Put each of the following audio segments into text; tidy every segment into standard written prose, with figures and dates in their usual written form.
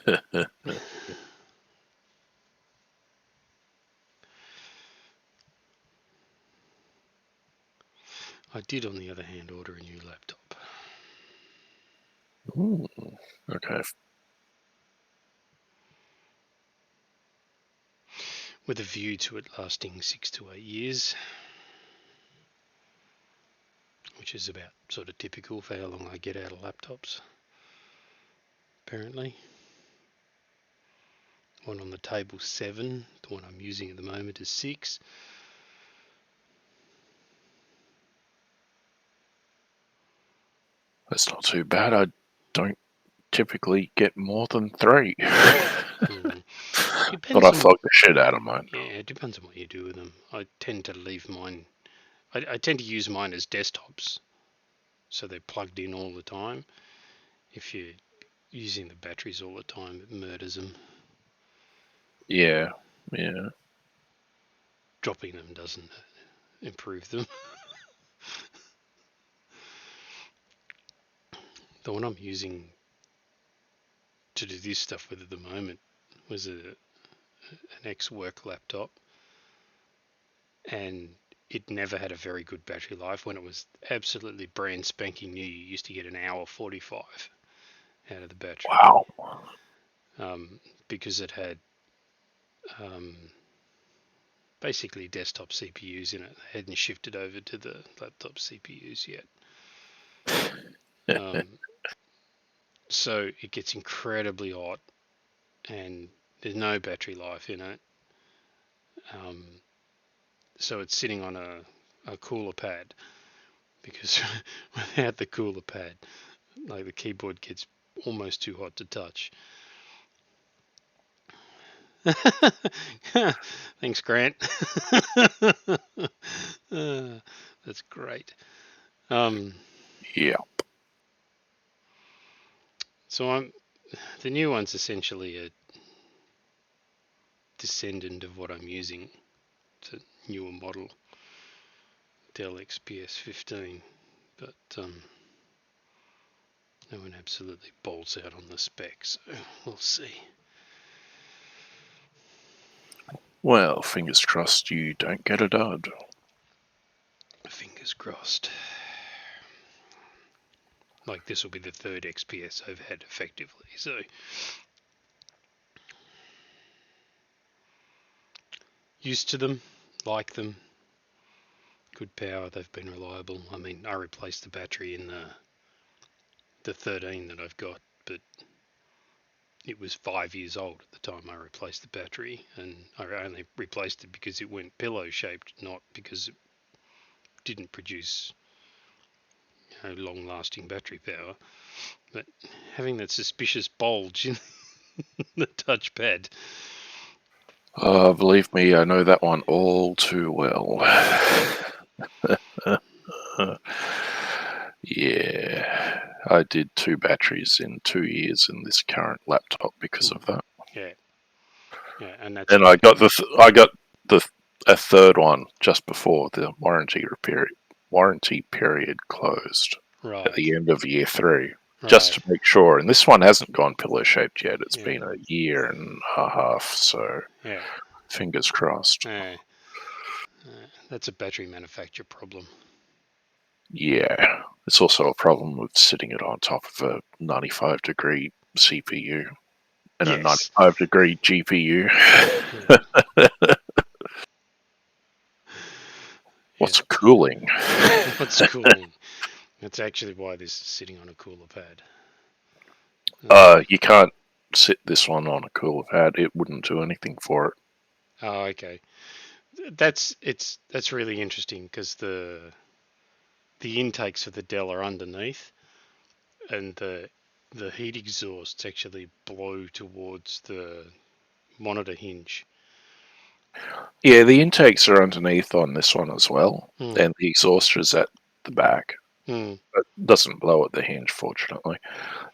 I did, on the other hand, order a new laptop. Ooh, okay. With a view to it lasting 6 to 8 years, which is about sort of typical for how long I get out of laptops, apparently. One on the table 7, the one I'm using at the moment is 6. That's not too bad. I don't typically get more than 3. But I flog the shit out of mine. Yeah, it depends on what you do with them. I tend to leave mine. I tend to use mine as desktops, so they're plugged in all the time. If you're using the batteries all the time, it murders them. Yeah. Dropping them doesn't improve them. The one I'm using to do this stuff with at the moment was an ex-work laptop, and it never had a very good battery life. When it was absolutely brand spanking new, you used to get an hour 45 out of the battery. Wow. Because it had basically desktop CPUs in it. They hadn't shifted over to the laptop CPUs yet. So it gets incredibly hot, and there's no battery life in it. So it's sitting on a cooler pad, because without the cooler pad, like, the keyboard gets almost too hot to touch. Thanks, Grant. That's great. Yeah. So the new one's essentially a descendant of what I'm using. It's a newer model, Dell XPS 15, but no one absolutely bolts out on the specs, so we'll see. Well, fingers crossed you don't get a dud. Fingers crossed. Like, this will be the 3rd XPS I've had effectively, so used to them, like them, good power, they've been reliable. I mean, I replaced the battery in the 13 that I've got, but it was 5 years old at the time I replaced the battery, and I only replaced it because it went pillow shaped, not because it didn't produce long lasting battery power. But having that suspicious bulge in the touchpad. Believe me, I know that one all too well. Yeah, I did 2 batteries in 2 years in this current laptop because of that. Yeah, and that's. And I got a third one just before the warranty period closed. Right. At the end of year 3, just to make sure. And this one hasn't gone pillow shaped yet. It's been a year and a half, so fingers crossed. That's a battery manufacturer problem. Yeah, it's also a problem with sitting it on top of a 95-degree CPU and a 95-degree GPU. What's cooling? What's cooling? That's actually why this is sitting on a cooler pad. You can't sit this one on a cooler pad. It wouldn't do anything for it. Oh, okay. That's really interesting, because the intakes for the Dell are underneath, and the heat exhausts actually blow towards the monitor hinge. Yeah, the intakes are underneath on this one as well, and the exhaust is at the back. It doesn't blow at the hinge, fortunately.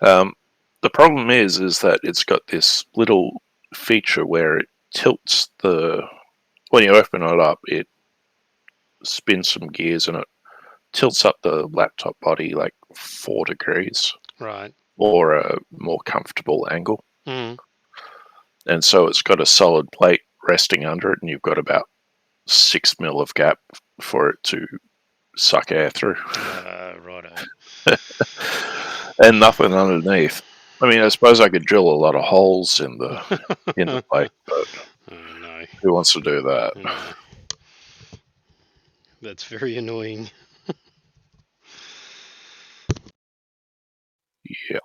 The problem is that it's got this little feature where it tilts when you open it up, it spins some gears and it tilts up the laptop body like 4 degrees. Right. Or a more comfortable angle. Mm. And so it's got a solid plate resting under it, and you've got about 6 mil of gap for it to suck air through. Righto. And nothing underneath. I mean, I suppose I could drill a lot of holes in the plate, but Oh, no. who wants to do that? No. That's very annoying. Yeah.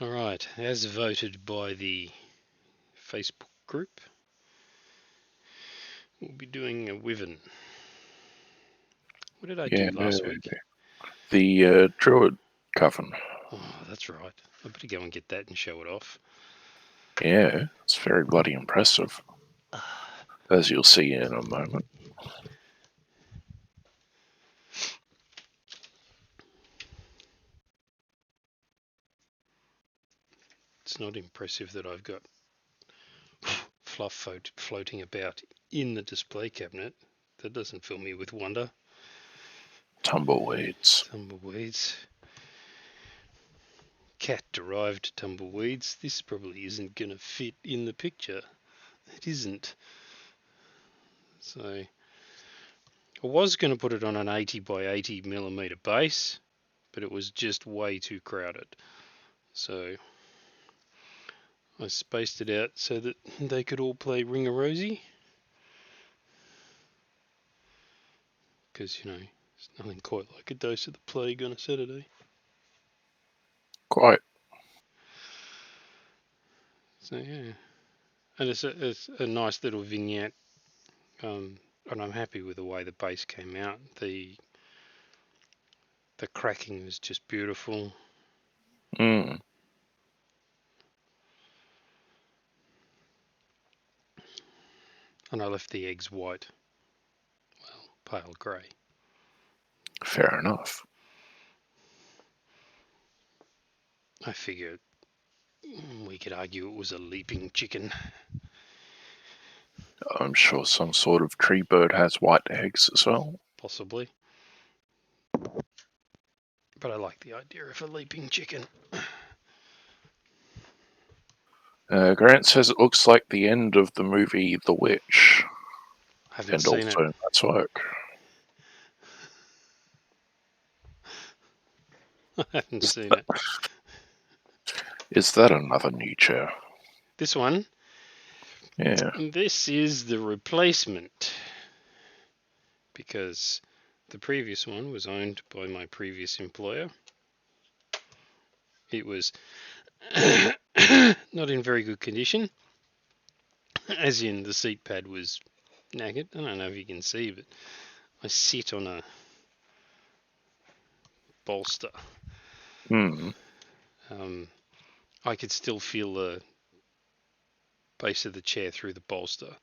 All right, as voted by the Facebook group, we'll be doing a Wyvern. What did I do last week? The Druid Coffin. Oh, that's right. I better go and get that and show it off. Yeah, it's very bloody impressive, as you'll see in a moment. It's not impressive that I've got fluff floating about in the display cabinet. That doesn't fill me with wonder. Tumbleweeds. Tumbleweeds. Cat-derived tumbleweeds. This probably isn't going to fit in the picture. It isn't. So I was going to put it on an 80 by 80 millimeter base, but it was just way too crowded. So I spaced it out so that they could all play Ring-a-Rosy. Because, you know, there's nothing quite like a dose of the plague on a Saturday. Quite. So, yeah. And it's a nice little vignette. And I'm happy with the way the base came out. The cracking was just beautiful. Mm. And I left the eggs white. Well, pale grey. Fair enough. I figured we could argue it was a leaping chicken. I'm sure some sort of tree bird has white eggs as well. Possibly. But I like the idea of a leaping chicken. Grant says it looks like the end of the movie The Witch. I haven't And seen also it. Matt's work. I haven't seen it. Is that another new chair? This one? Yeah. This is the replacement. Because the previous one was owned by my previous employer. It was not in very good condition. As in, the seat pad was knackered. I don't know if you can see, but I sit on a bolster. Mm. I could still feel the base of the chair through the bolster.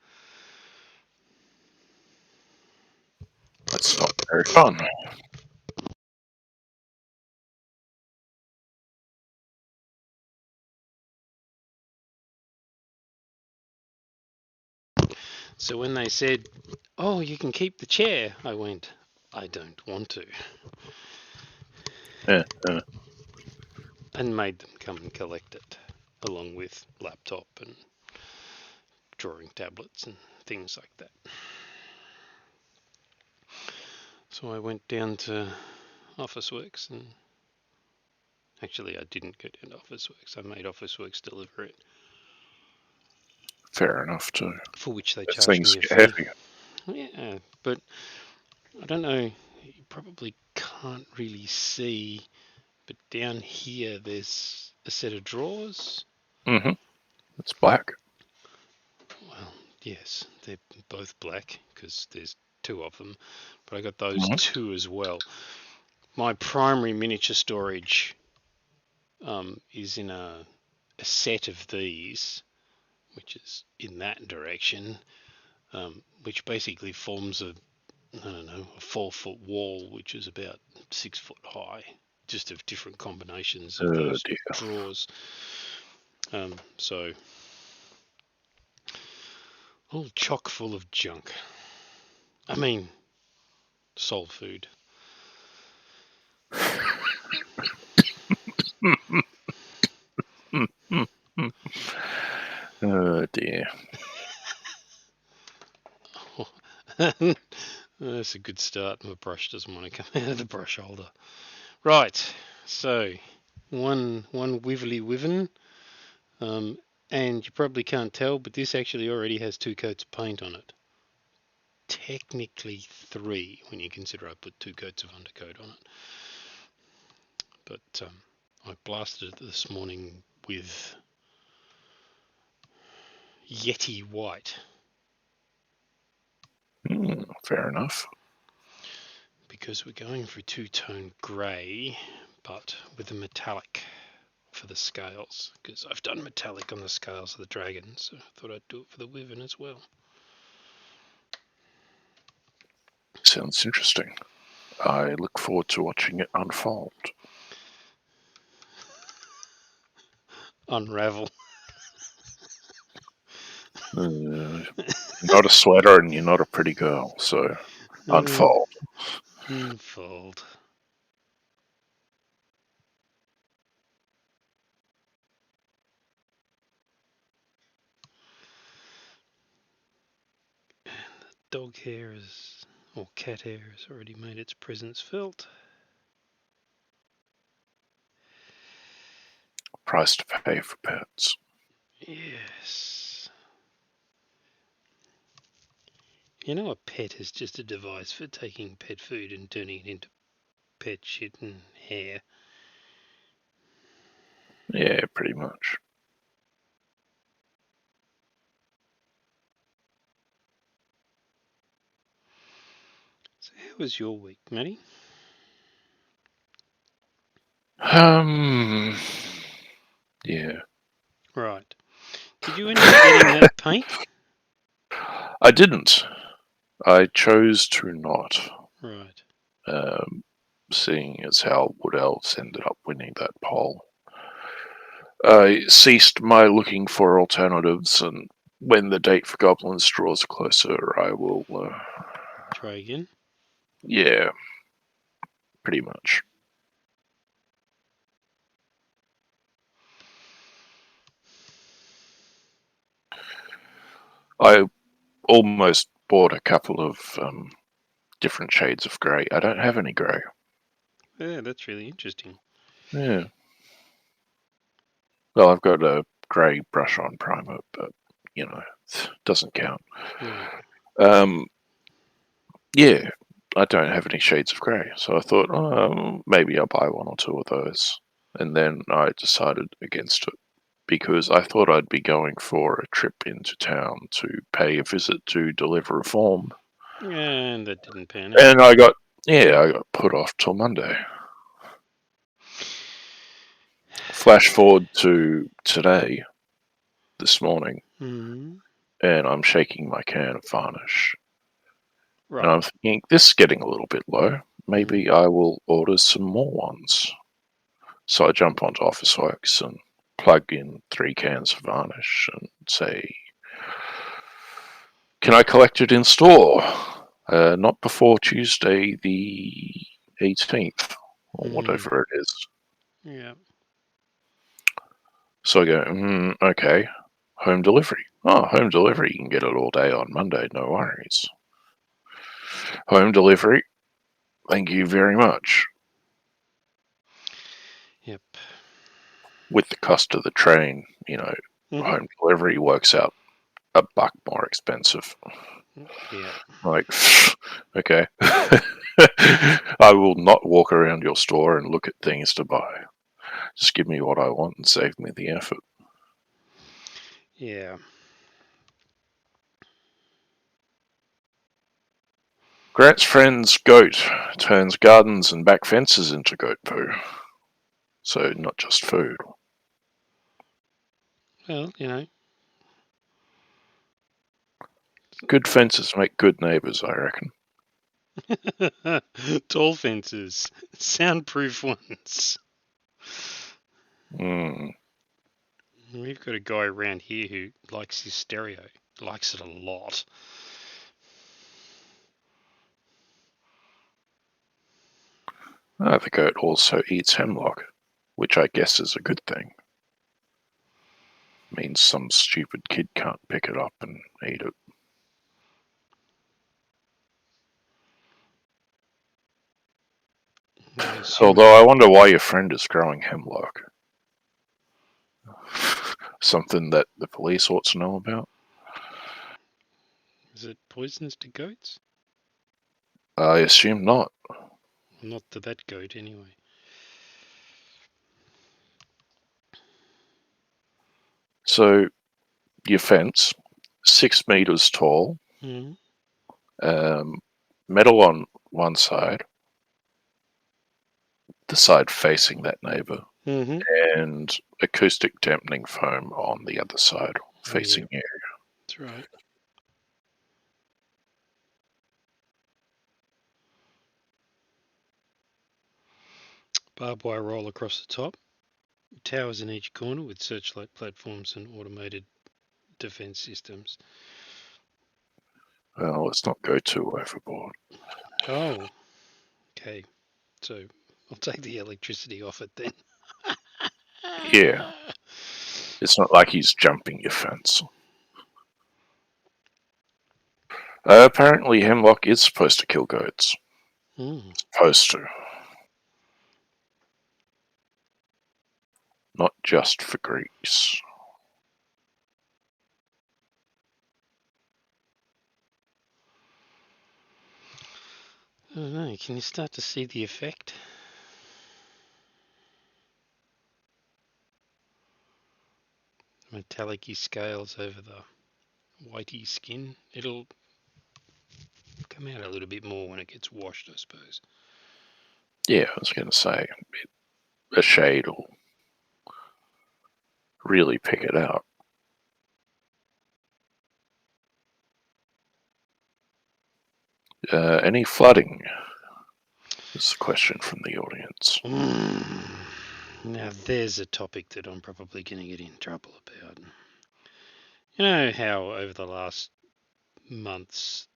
That's not very fun. So when they said, "Oh, you can keep the chair," I went, "I don't want to." And made them come and collect it, along with laptop and drawing tablets and things like that. So I went down to Officeworks, and actually I didn't go down to Officeworks. I made Officeworks deliver it. Fair enough too. For which they As charged things me a get fee. heavy. Yeah, but I don't know. You probably can't really see, but down here there's a set of drawers. Mm-hmm. It's black. Well, yes, they're both black because there's two of them, but I got those two as well. My primary miniature storage is in a set of these, which is in that direction, which basically forms a 4-foot wall, which is about 6 foot high, just of different combinations of those drawers. So all chock full of junk. I mean, soul food. Oh dear. That's a good start. My brush doesn't want to come out of the brush holder. Right, so one Wivelly Wyvern, and you probably can't tell, but this actually already has 2 coats of paint on it. Technically 3 when you consider I put 2 coats of undercoat on it. But I blasted it this morning with Yeti White. Fair enough. Because we're going for 2-tone grey, but with a metallic for the scales. Because I've done metallic on the scales of the dragon, so I thought I'd do it for the wyvern as well. Sounds interesting. I look forward to watching it unfold. Unravel. You're not a sweater and you're not a pretty girl, so unfold. Unfold. And the dog hair is, or cat hair has already made its presence felt. Price to pay for pets. Yes. You know, a pet is just a device for taking pet food and turning it into pet shit and hair. Yeah, pretty much. So how was your week, Matty? Yeah. Right. Did you end up getting that paint? I didn't. I chose to not. Right. Seeing as how Wood Elves ended up winning that poll. I ceased my looking for alternatives, and when the date for Goblins draws closer, I will... Try again? Yeah, pretty much. I almost bought a couple of different shades of grey. I don't have any grey. Yeah, that's really interesting. Yeah. Well, I've got a grey brush-on primer, but, you know, it doesn't count. Yeah, I don't have any shades of grey, so I thought, maybe I'll buy 1 or 2 of those. And then I decided against it, because I thought I'd be going for a trip into town to pay a visit to Deliver Reform. And that didn't pan out. And I got put off till Monday. Flash forward to today, this morning, and I'm shaking my can of varnish. Right. And I'm thinking, this is getting a little bit low. Maybe I will order some more ones. So I jump onto Officeworks and plug in 3 cans of varnish and say, can I collect it in store? Not before Tuesday the 18th, or whatever it is. Yeah. So I go, okay, home delivery. Oh, home delivery, you can get it all day on Monday, no worries. Home delivery, thank you very much. Yep. With the cost of the train, home delivery works out $1 more expensive. Yeah. Like, okay. I will not walk around your store and look at things to buy. Just give me what I want and save me the effort. Yeah. Grant's friend's goat turns gardens and back fences into goat poo. So not just food. Well, Good fences make good neighbours, I reckon. Tall fences. Soundproof ones. We've got a guy around here who likes his stereo. Likes it a lot. The goat also eats hemlock. which I guess is a good thing. Means some stupid kid can't pick it up and eat it. Although I wonder why your friend is growing hemlock. Something that the police ought to know about. Is it poisonous to goats? I assume not. Not to that goat, anyway. So, your fence, 6 meters tall, metal on one side, the side facing that neighbour, and acoustic dampening foam on the other side facing you. That's right. Barbed wire roll across the top. Towers in each corner with searchlight platforms and automated defence systems. Well, let's not go too overboard. Oh, okay. So I'll take the electricity off it then. Yeah. It's not like he's jumping your fence. Apparently, hemlock is supposed to kill goats. Supposed to. Not just for grease. I don't know, can you start to see the effect? Metallic-y scales over the whitey skin. It'll come out a little bit more when it gets washed, I suppose. Yeah, I was going to say, a shade will really pick it out. Any flooding? Is the question from the audience. Now there's a topic that I'm probably going to get in trouble about. You know how over the last months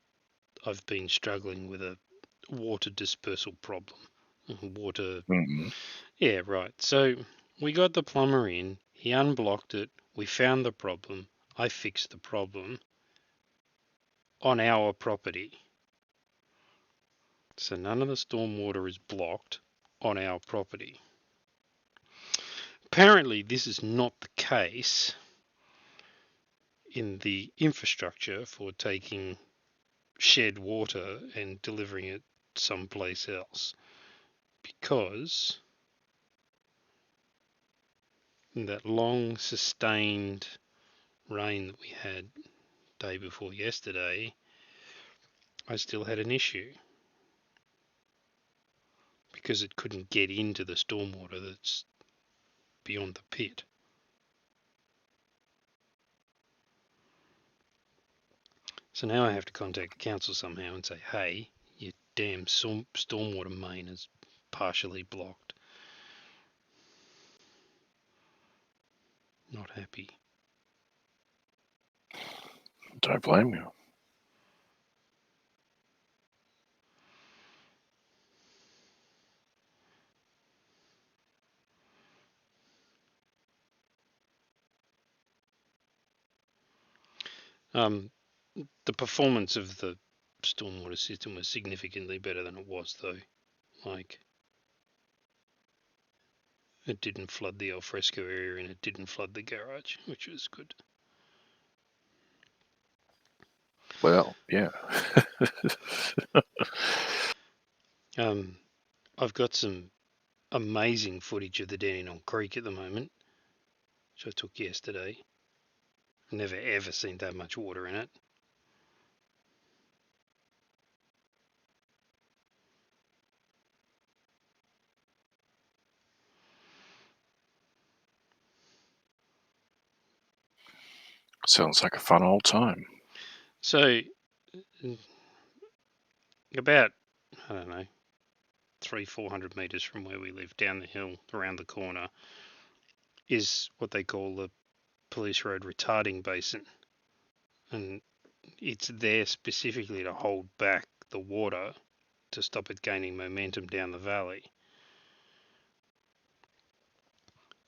I've been struggling with a water dispersal problem. Water. Yeah, right. So we got the plumber in, he unblocked it, we found the problem, I fixed the problem on our property. So none of the stormwater is blocked on our property. Apparently this is not the case in the infrastructure for taking shed water and delivering it someplace else, because in that long sustained rain that we had day before yesterday, I still had an issue because it couldn't get into the stormwater that's beyond the pit. So now I have to contact the council somehow and say, hey, your damn stormwater main is partially blocked. Not happy. Don't blame you. The performance of the stormwater system was significantly better than it was, though. Like, it didn't flood the alfresco area and it didn't flood the garage, which was good. Well, yeah. I've got some amazing footage of the Dandenong Creek at the moment, which I took yesterday. Never ever seen that much water in it. Sounds like a fun old time. So, about, I don't know, 300-400 metres from where we live, down the hill, around the corner, is what they call the Police Road Retarding Basin. And it's there specifically to hold back the water to stop it gaining momentum down the valley.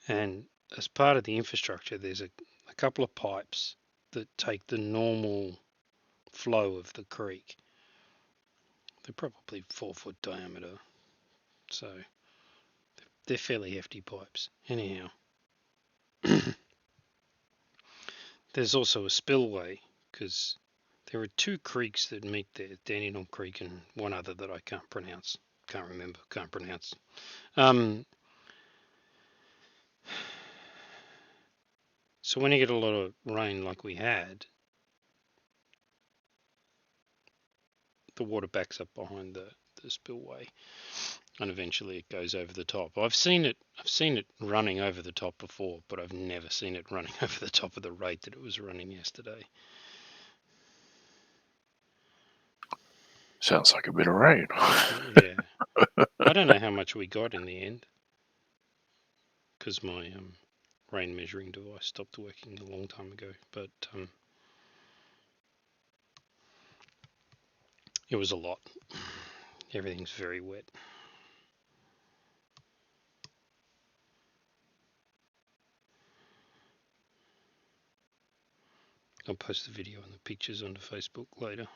And as part of the infrastructure, there's a couple of pipes that take the normal flow of the creek. They're probably 4-foot diameter, so they're fairly hefty pipes. Anyhow, there's also a spillway, because there are two creeks that meet there, Dandenong Creek and one other that I can't pronounce. So when you get a lot of rain like we had, the water backs up behind the spillway, and eventually it goes over the top. I've seen it running over the top before, but I've never seen it running over the top of the rate that it was running yesterday. Sounds like a bit of rain. Yeah. I don't know how much we got in the end, because my rain measuring device stopped working a long time ago, but it was a lot. Everything's very wet. I'll post the video and the pictures onto Facebook later.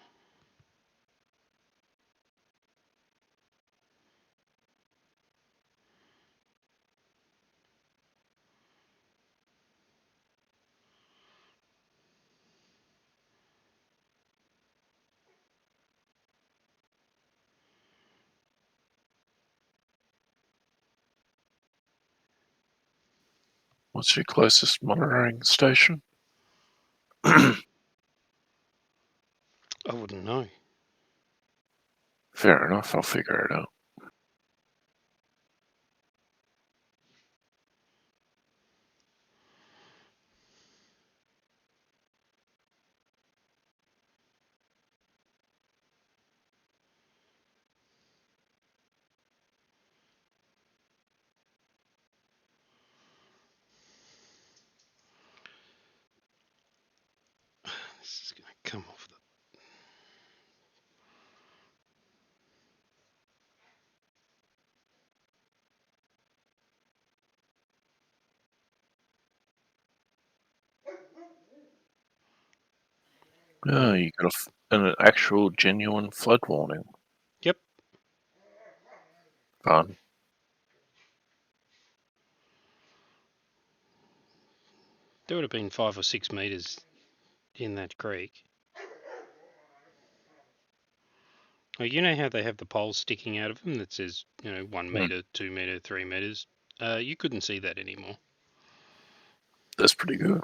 What's your closest monitoring station? I wouldn't know. Fair enough, I'll figure it out. This is going to come off Oh, you got an actual genuine flood warning. Yep. Fun. There would have been 5 or 6 metres in that creek. Well, you know how they have the poles sticking out of them that says, 1 metre, 2 metre, 3 metres? You couldn't see that anymore. That's pretty good.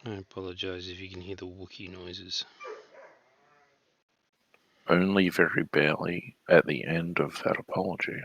I apologise if you can hear the Wookiee noises. Only very barely at the end of that apology.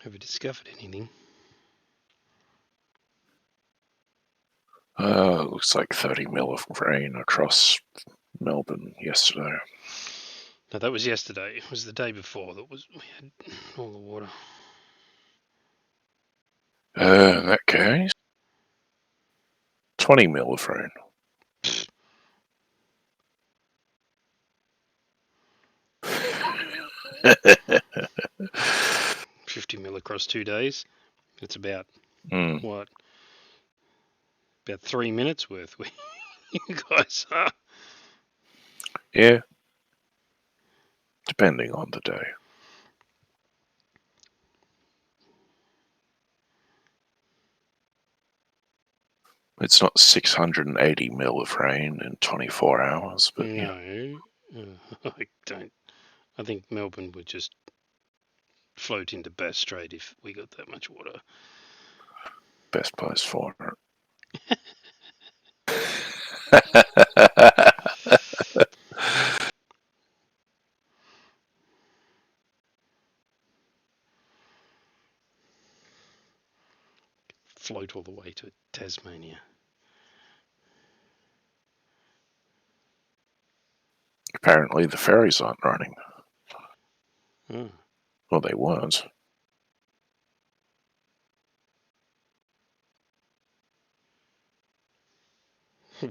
Have you discovered anything? Looks like 30 mil of rain across Melbourne yesterday. No, that was yesterday. It was the day before that we had all the water. In that case, 20 mil of rain. 50 mil across 2 days. It's about what? About 3 minutes worth. You guys are. Yeah. Depending on the day. It's not 680 mil of rain in 24 hours, but no, I don't. I think Melbourne would just float into Bass Strait if we got that much water. Best place for it. Float all the way to Tasmania. Apparently the ferries aren't running. Oh. Well, they weren't.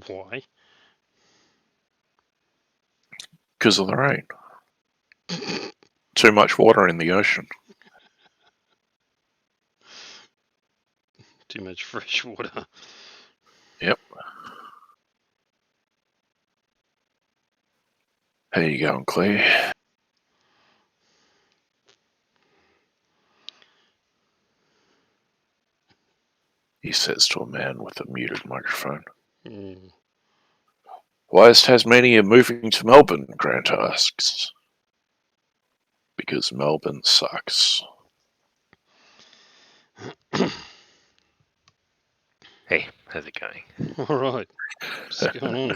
Why? Because of the rain. Too much water in the ocean. Too much fresh water. Yep. How you going, Kle? He says to a man with a muted microphone. Why is Tasmania moving to Melbourne? Grant asks. Because Melbourne sucks. Hey, how's it going? All right. What's going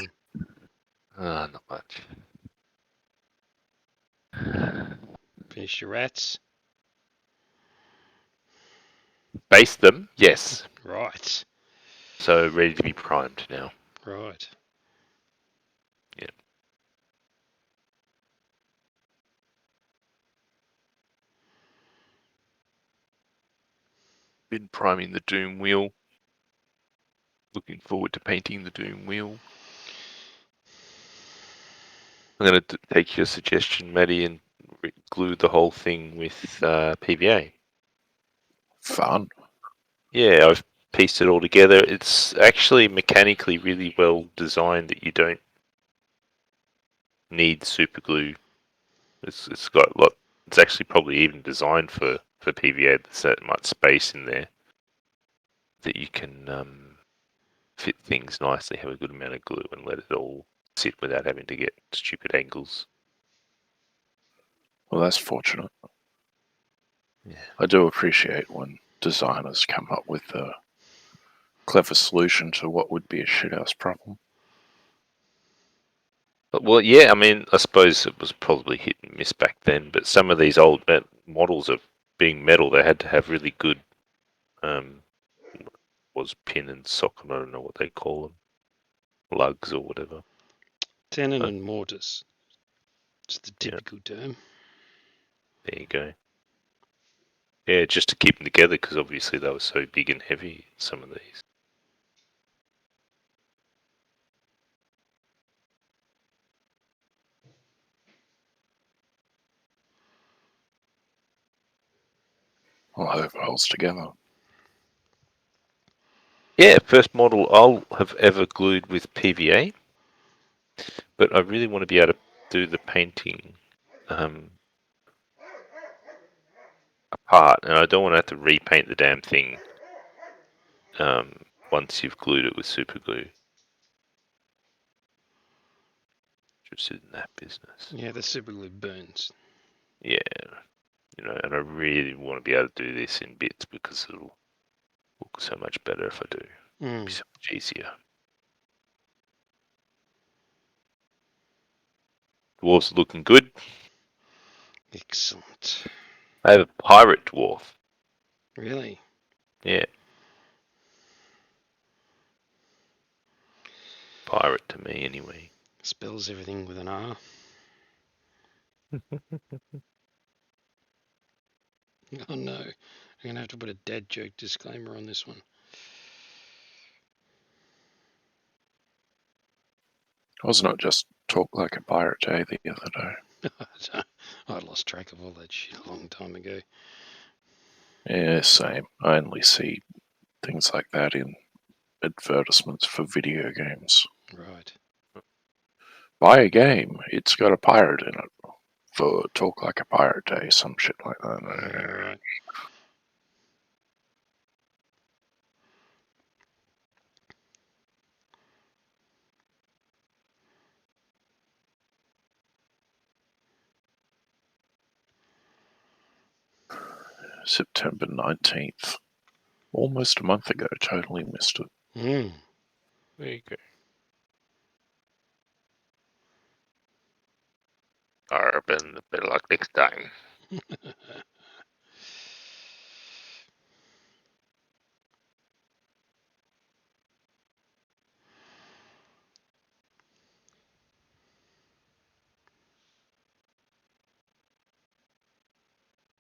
on? Not much. Finish your rats? Base them, yes. Right. So ready to be primed now. Right. Yeah. Been priming the Doom wheel. Looking forward to painting the Doom wheel. I'm going to take your suggestion, Matty, and glue the whole thing with PVA. Fun. Yeah, I've pieced it all together. It's actually mechanically really well designed that you don't need super glue. It's got a lot. It's actually probably even designed for PVA. There's that much space in there that you can fit things nicely, have a good amount of glue, and let it all sit without having to get stupid angles. Well, that's fortunate. Yeah. I do appreciate when designers come up with a clever solution to what would be a shithouse problem. Well, yeah, I mean, I suppose it was probably hit and miss back then, but some of these old models of being metal, they had to have really good, was pin and socket, I don't know what they call them, lugs or whatever. Tenon and mortise. It's the typical term. There you go. Yeah, just to keep them together, because obviously they were so big and heavy, some of these. Well, I hope it holds together. Yeah, first model I'll have ever glued with PVA, but I really want to be able to do the painting apart, and I don't want to have to repaint the damn thing once you've glued it with super glue. Just in that business. Yeah, the super glue burns. Yeah, and I really want to be able to do this in bits because it'll look so much better if I do. It'll be so much easier. Dwarves are looking good. Excellent. I have a pirate dwarf. Really? Yeah. Pirate to me, anyway. Spells everything with an R. Oh no, I'm going to have to put a dad joke disclaimer on this one. Was not just talk like a pirate Jay the other day. I lost track of all that shit a long time ago. Yeah, same. I only see things like that in advertisements for video games. Right. Buy a game, it's got a pirate in it. For Talk Like a Pirate Day, some shit like that. Right. September 19th. Almost a month ago, totally missed it. Mm. There you go. Better luck next time.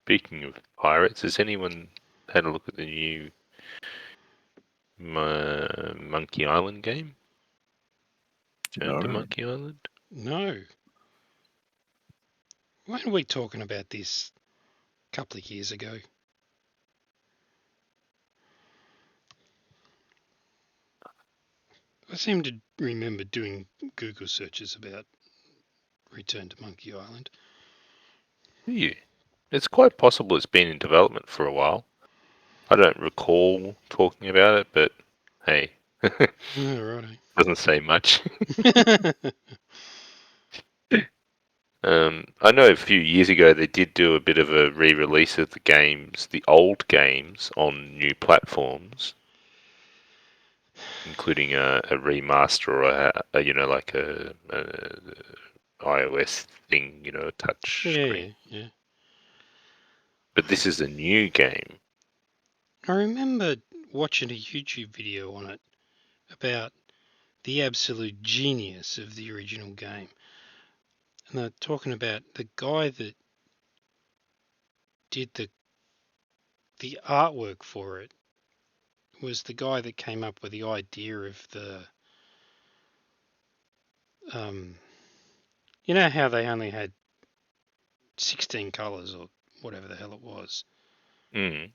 Speaking of pirates, has anyone had a look at the new Monkey Island game? Turn to No. Monkey Island? No. Weren't we talking about this a couple of years ago? I seem to remember doing Google searches about Return to Monkey Island. Yeah. It's quite possible it's been in development for a while. I don't recall talking about it, but hey. Oh, righto. Doesn't say much. I know a few years ago they did do a bit of a re-release of the games, the old games, on new platforms, including a remaster or like a iOS thing, a touch screen. Yeah. But this is a new game. I remember watching a YouTube video on it about the absolute genius of the original game. And they're talking about the guy that did the artwork for it was the guy that came up with the idea of the you know how they only had 16 colours or whatever the hell it was. Mm.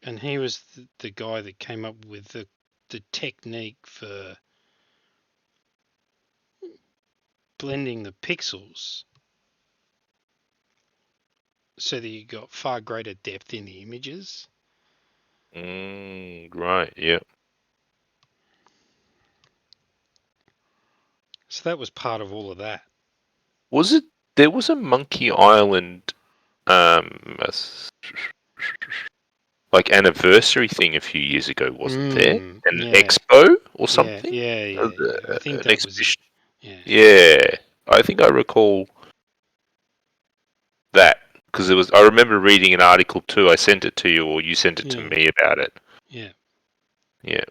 And he was the guy that came up with the technique for blending the pixels so that you got far greater depth in the images. Right, yeah. So that was part of all of that. There was a Monkey Island like anniversary thing a few years ago, wasn't there? An expo or something? Yeah. I think An that was it. exhibition. Yeah, I think I recall that because I remember reading an article too. I sent it to you, or you sent it to me about it. Yeah. Yeah.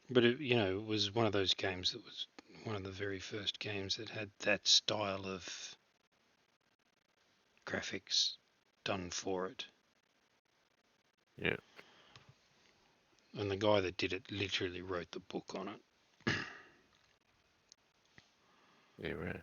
But it was one of those games that was one of the very first games that had that style of graphics done for it. Yeah. And the guy that did it literally wrote the book on it. Yeah, right.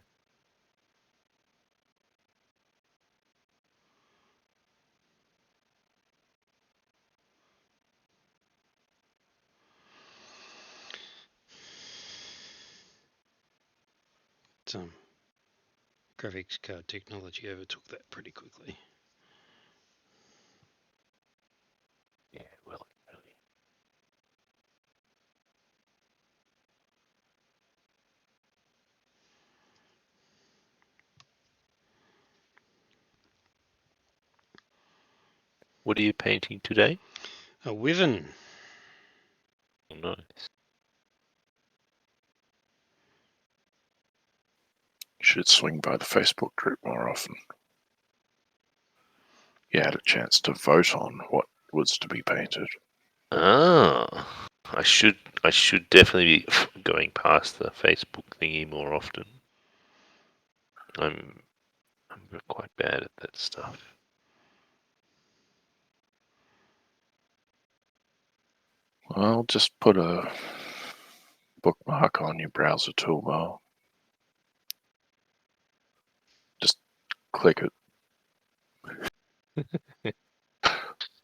Graphics card technology overtook that pretty quickly. Yeah, well, really. What are you painting today? A Wyvern. Oh, nice. Should swing by the Facebook group more often. You had a chance to vote on what was to be painted. Ah, I should definitely be going past the Facebook thingy more often. I'm quite bad at that stuff. Well, just put a bookmark on your browser toolbar. Just click it.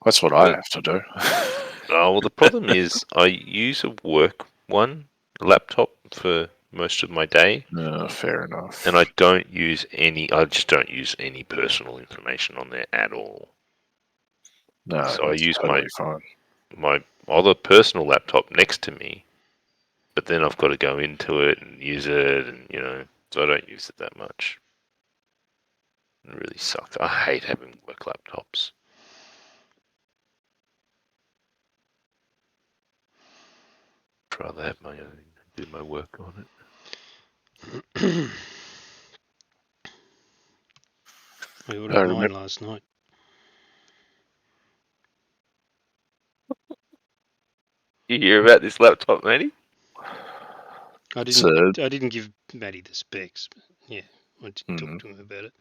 That's what I have to do. Oh, well, the problem is I use a work laptop for most of my day. Fair enough. And I just don't use any personal information on there at all. No, so I use totally fine. my other personal laptop next to me, but then I've got to go into it and use it, and so I don't use it that much. It really sucks. I hate having work laptops. I'd rather have my own and do my work on it. I ordered mine last night. You hear about this laptop, Matty? I didn't give Matty the specs, but yeah, I did talk to him about it.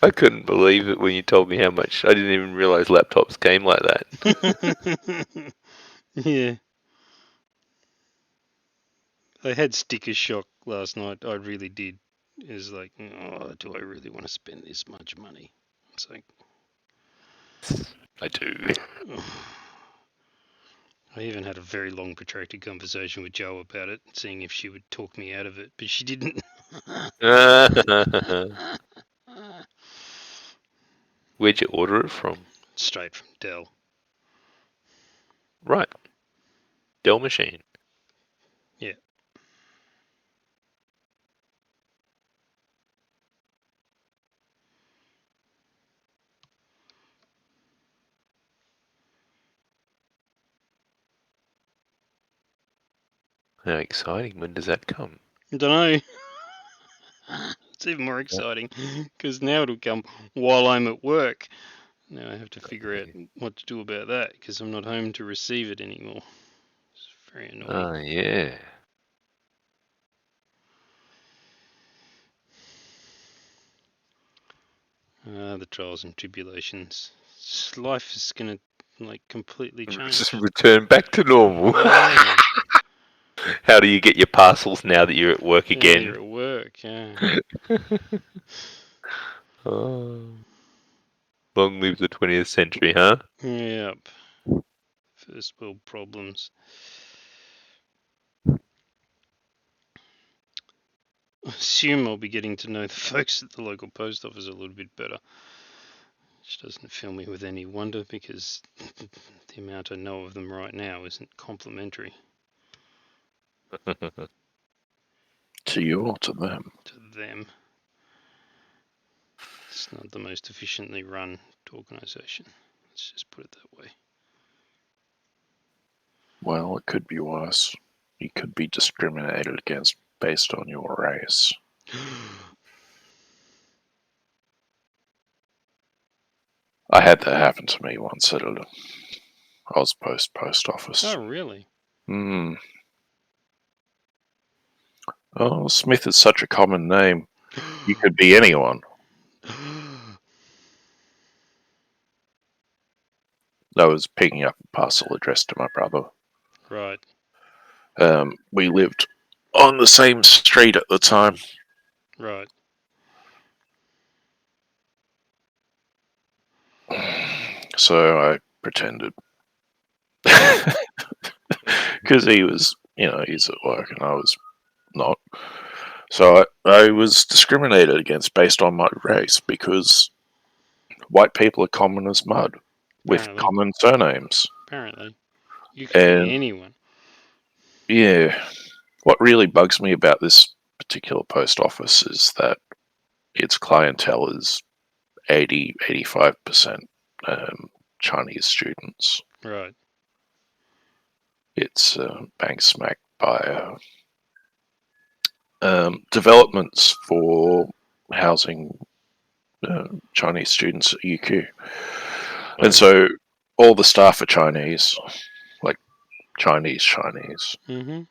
I couldn't believe it when you told me how much. I didn't even realise laptops came like that. Yeah. I had sticker shock last night. I really did. It was like, oh, do I really want to spend this much money? It's like, I do. I even had a very long, protracted conversation with Jo about it, seeing if she would talk me out of it, but she didn't. Where'd you order it from? Straight from Dell. Right. Dell machine. Yeah. How exciting. When does that come? I don't know. It's even more exciting because now it'll come while I'm at work. Now I have to figure out what to do about that because I'm not home to receive it anymore. It's very annoying. Oh, yeah. The trials and tribulations. Life is going to completely change. Just return back to normal. Yeah. How do you get your parcels now that you're at work again? You're at work, yeah. Oh. Long live the 20th century, huh? Yep. First world problems. I assume I'll be getting to know the folks at the local post office a little bit better. Which doesn't fill me with any wonder because the amount I know of them right now isn't complimentary. To you or to them? To them. It's not the most efficiently run organisation. Let's just put it that way. Well, it could be worse. You could be discriminated against based on your race. I had that happen to me once at a post office. Oh, really? Oh, Smith is such a common name. You could be anyone. I was picking up a parcel addressed to my brother. Right. We lived on the same street at the time. Right. So I pretended. Because he was, he's at work and I was not. So I was discriminated against based on my race because white people are common as mud with common surnames. Apparently. You could be anyone. Yeah. What really bugs me about this particular post office is that its clientele is 85% Chinese students. Right. It's bang smack by developments for housing Chinese students at UQ. And so all the staff are Chinese, like Chinese. Mm-hmm.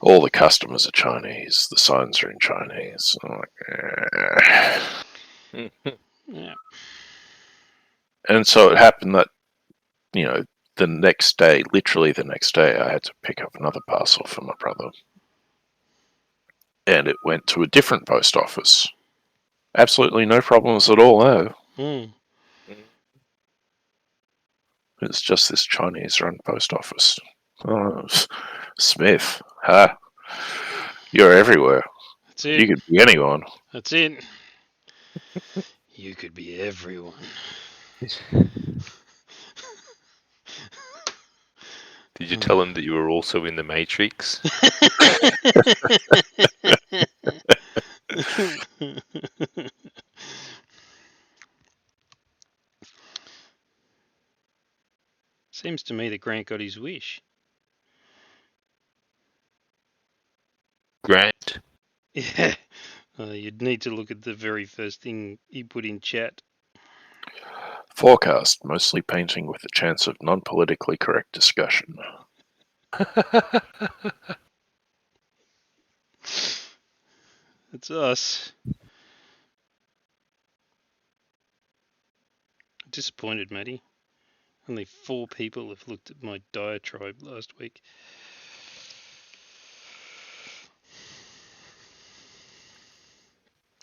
All the customers are Chinese. The signs are in Chinese. I'm like, Yeah. And so it happened that, the next day, literally the next day, I had to pick up another parcel for my brother. And it went to a different post office. Absolutely no problems at all, though. It's just this Chinese-run post office. Oh, Smith, you're everywhere. That's it. You could be anyone. That's it. You could be everyone. Did you tell him that you were also in the Matrix? Seems to me that Grant got his wish. Grant? Yeah. You'd need to look at the very first thing he put in chat. Forecast, mostly painting with a chance of non-politically correct discussion. It's us. Disappointed, Matty. Only 4 people have looked at my diatribe last week.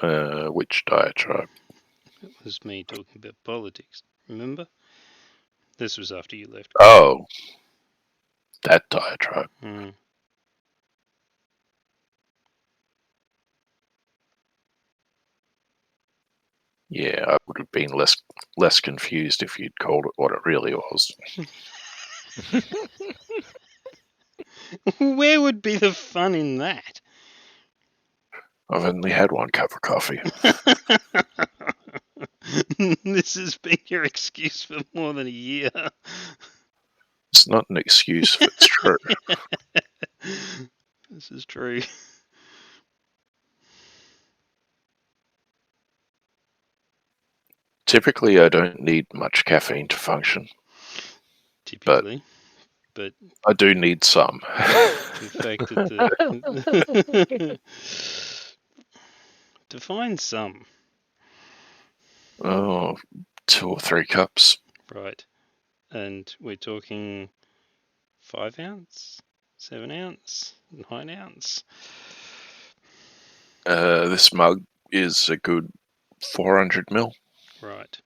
Which diatribe? It was me talking about politics. Remember? This was after you left. Oh, that diatribe. Yeah, I would have been less confused if you'd called it what it really was. Where would be the fun in that? I've only had one cup of coffee. This has been your excuse for more than a year. It's not an excuse if it's true. This is true. Typically, I don't need much caffeine to function. Typically. But I do need some. The fact that define some. Oh, 2 or 3 cups. Right. And we're talking 5 ounce, 7 ounce, 9 ounce. This mug is a good 400 ml. Right.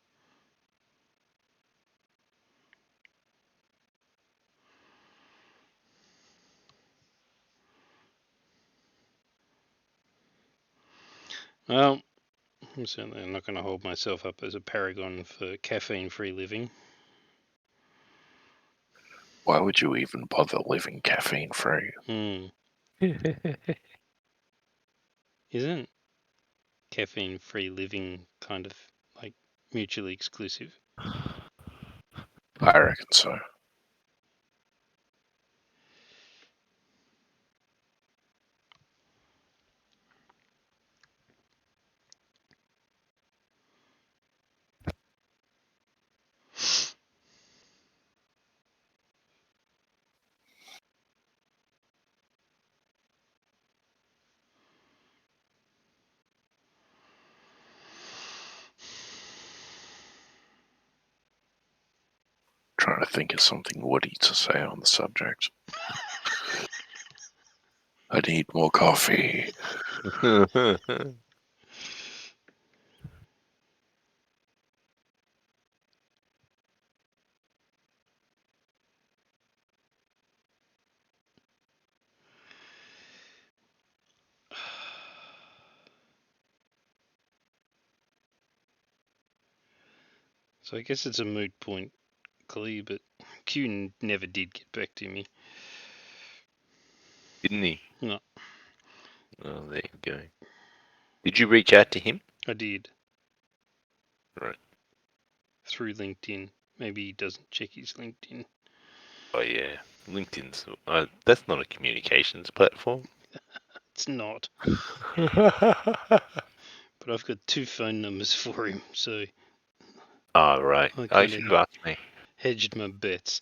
Well, I'm certainly not going to hold myself up as a paragon for caffeine-free living. Why would you even bother living caffeine-free? Isn't caffeine-free living kind of like mutually exclusive? I reckon so. Trying to think of something witty to say on the subject. I need more coffee. So I guess it's a moot point, Kle, but Q never did get back to me. Didn't he? No. Oh, there you go. Did you reach out to him? I did. Right. Through LinkedIn. Maybe he doesn't check his LinkedIn. Oh, yeah. LinkedIn's... that's not a communications platform. It's not. But I've got 2 phone numbers for him, so... Oh, right. I You should have asked me. Hedged my bets.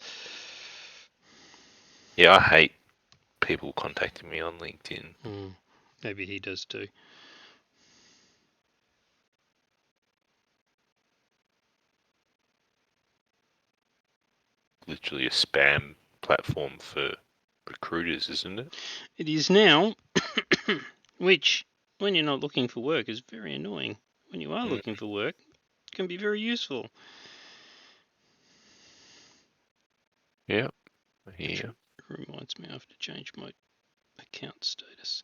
Yeah, I hate people contacting me on LinkedIn. Maybe he does too. literally a spam platform for recruiters, isn't it? It is now, which, when you're not looking for work, is very annoying. When you are looking for work, it can be very useful. Yeah. Yeah. It reminds me I have to change my account status.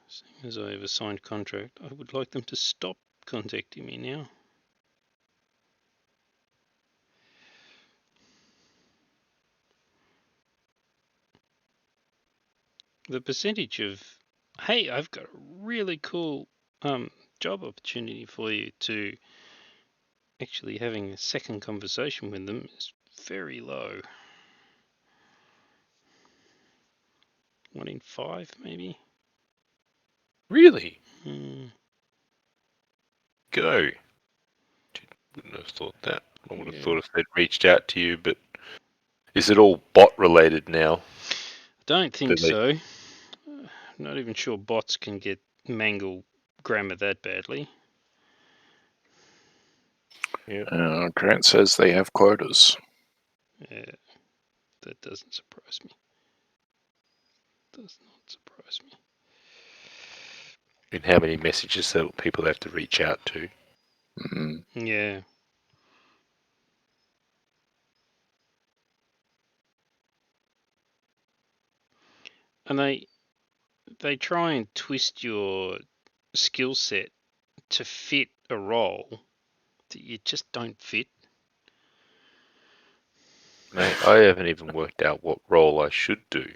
Seeing as I have a signed contract, I would like them to stop contacting me now. The percentage of, hey, I've got a really cool job opportunity for you, to actually having a second conversation with them is very low. 1 in 5, maybe. Really? Go. Wouldn't have thought that. I would have Yeah. thought if they'd reached out to you, but is it all bot related now? Don't think so. Not even sure bots can get mangle grammar that badly. Yeah. Grant says they have quotas. Yeah, that doesn't surprise me. Does not surprise me. And how many messages that people have to reach out to? Yeah. And they try and twist your skill set to fit a role that you just don't fit. Mate, I haven't even worked out what role I should do.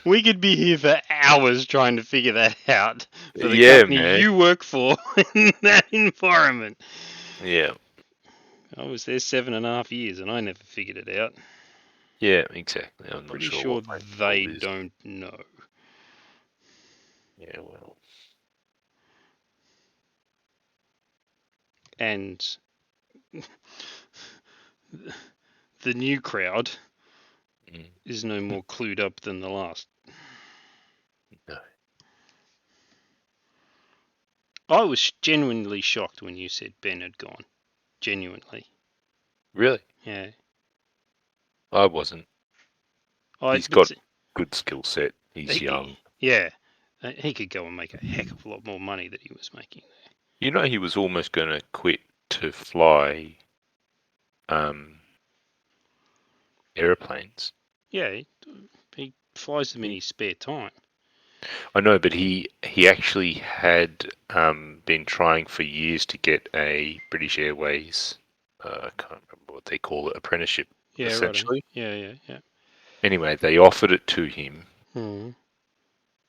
We could be here for hours trying to figure that out for the Yeah, company man. you work for in that environment. Yeah. I was there 7.5 years and I never figured it out. Yeah, exactly. I'm not Pretty sure sure what my they role is. don't know. Yeah, well. And the new crowd is no more clued up than the last. No. I was genuinely shocked when you said Ben had gone. Genuinely. Really? Yeah. I wasn't. He's got good skill set. He's young. Yeah. He could go and make a heck of a lot more money that he was making there. You know, he was almost going to quit to fly airplanes. Yeah, he flies them in his spare time. I know, but he actually had been trying for years to get a British Airways, I can't remember what they call it, apprenticeship, Yeah, essentially. right. Yeah. Anyway, they offered it to him, Mm.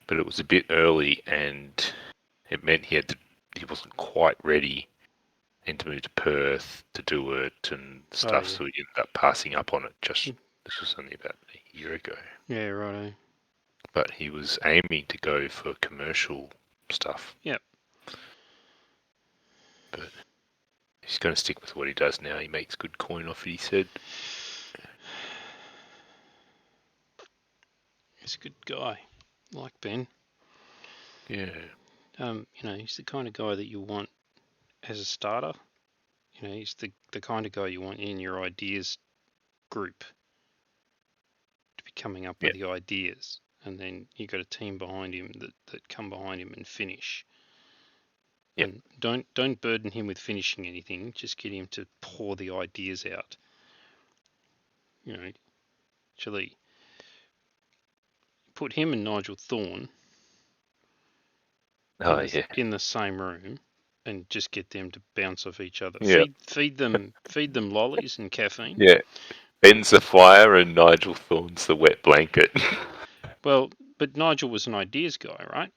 but it was a bit early, and it meant he wasn't quite ready and to move to Perth to do it and stuff, so he ended up passing up on it. This was only about a year ago. Yeah, right. But he was aiming to go for commercial stuff. Yep. But he's going to stick with what he does now. He makes good coin off it, he said. He's a good guy, like Ben. Yeah. He's the kind of guy that you want as a starter. He's the kind of guy you want in your ideas group to be coming up with the ideas, and then you got a team behind him that come behind him and finish. Yep. And don't burden him with finishing anything. Just get him to pour the ideas out. Actually put him and Nigel Thorne in the same room and just get them to bounce off each other. Yeah. Feed them lollies and caffeine. Yeah. Ben's the fire and Nigel Thorne's the wet blanket. Well, but Nigel was an ideas guy, right?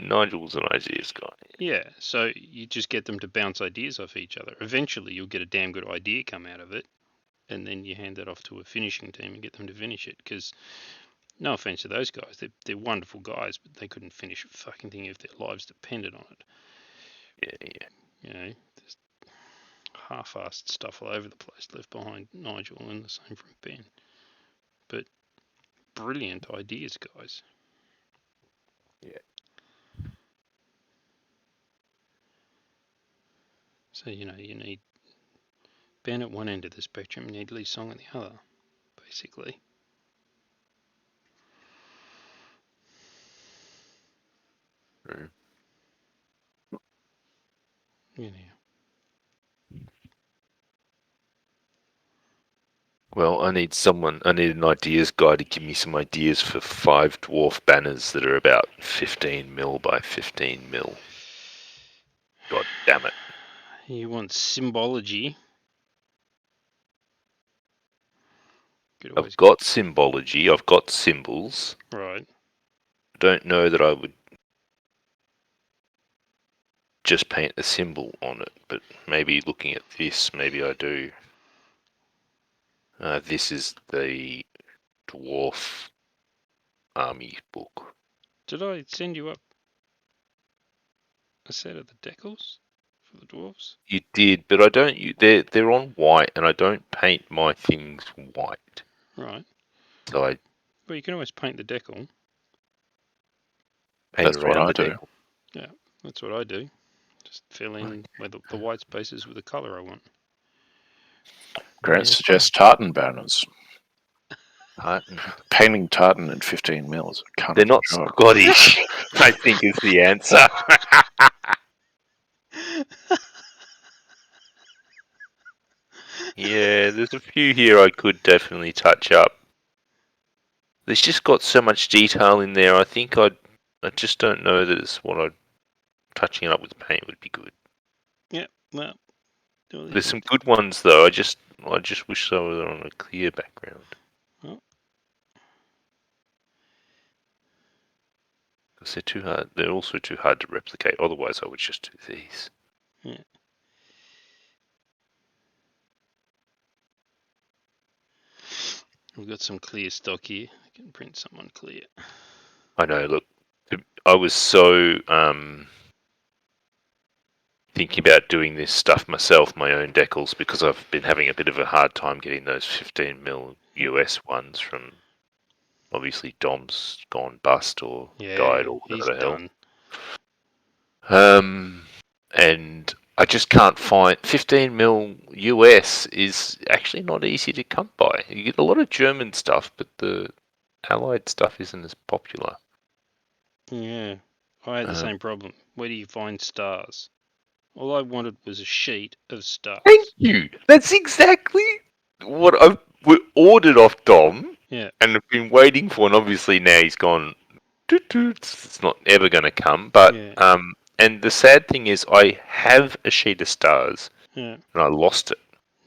Nigel was an ideas guy. Yeah, so you just get them to bounce ideas off each other. Eventually, you'll get a damn good idea come out of it, and then you hand that off to a finishing team and get them to finish it. Because, no offense to those guys, they're wonderful guys, but they couldn't finish a fucking thing if their lives depended on it. Yeah. There's half-assed stuff all over the place left behind Nigel, and the same from Ben. But brilliant ideas, guys. Yeah. So, you need Ben at one end of the spectrum, you need Lee Song at the other, basically. True. Well, I need an ideas guy to give me some ideas for 5 dwarf banners that are about 15 mil by 15 mil. God damn it. You want symbology. I've got symbology, I've got symbols. Right. I don't know that I would just paint a symbol on it, but maybe looking at this, maybe I do. This is the dwarf army book. Did I send you up a set of the decals for the dwarves? You did, but I don't. They're on white, and I don't paint my things white. Right. So I. Well, you can always paint the decal. Paint That's what I do. decal. Yeah, that's what I do. Just fill in where the white spaces with the colour I want. Grant suggests tartan banners. Tartan. Painting tartan in 15 mils. They're not Scottish, I think is the answer. Yeah, there's a few here I could definitely touch up. There's just got so much detail in there. I think I just don't know that it's what touching it up with paint would be good. Yeah, well, there's some good ones though. I just wish they were on a clear background. Oh. Because they're too hard. They're also too hard to replicate. Otherwise, I would just do these. Yeah. We've got some clear stock here. I can print someone clear. I know. Look, I was so thinking about doing this stuff myself, my own decals, because I've been having a bit of a hard time getting those 15 mil US ones from. Obviously, Dom's gone bust or died or whatever the hell. Done. And I just can't find 15 mil US is actually not easy to come by. You get a lot of German stuff, but the Allied stuff isn't as popular. Yeah, I had the same problem. Where do you find stars? All I wanted was a sheet of stars. Thank you. That's exactly what I've ordered off Dom. Yeah. And I've been waiting for, and obviously now he's gone. It's not ever going to come. But yeah. And the sad thing is, I have a sheet of stars, yeah. and I lost it.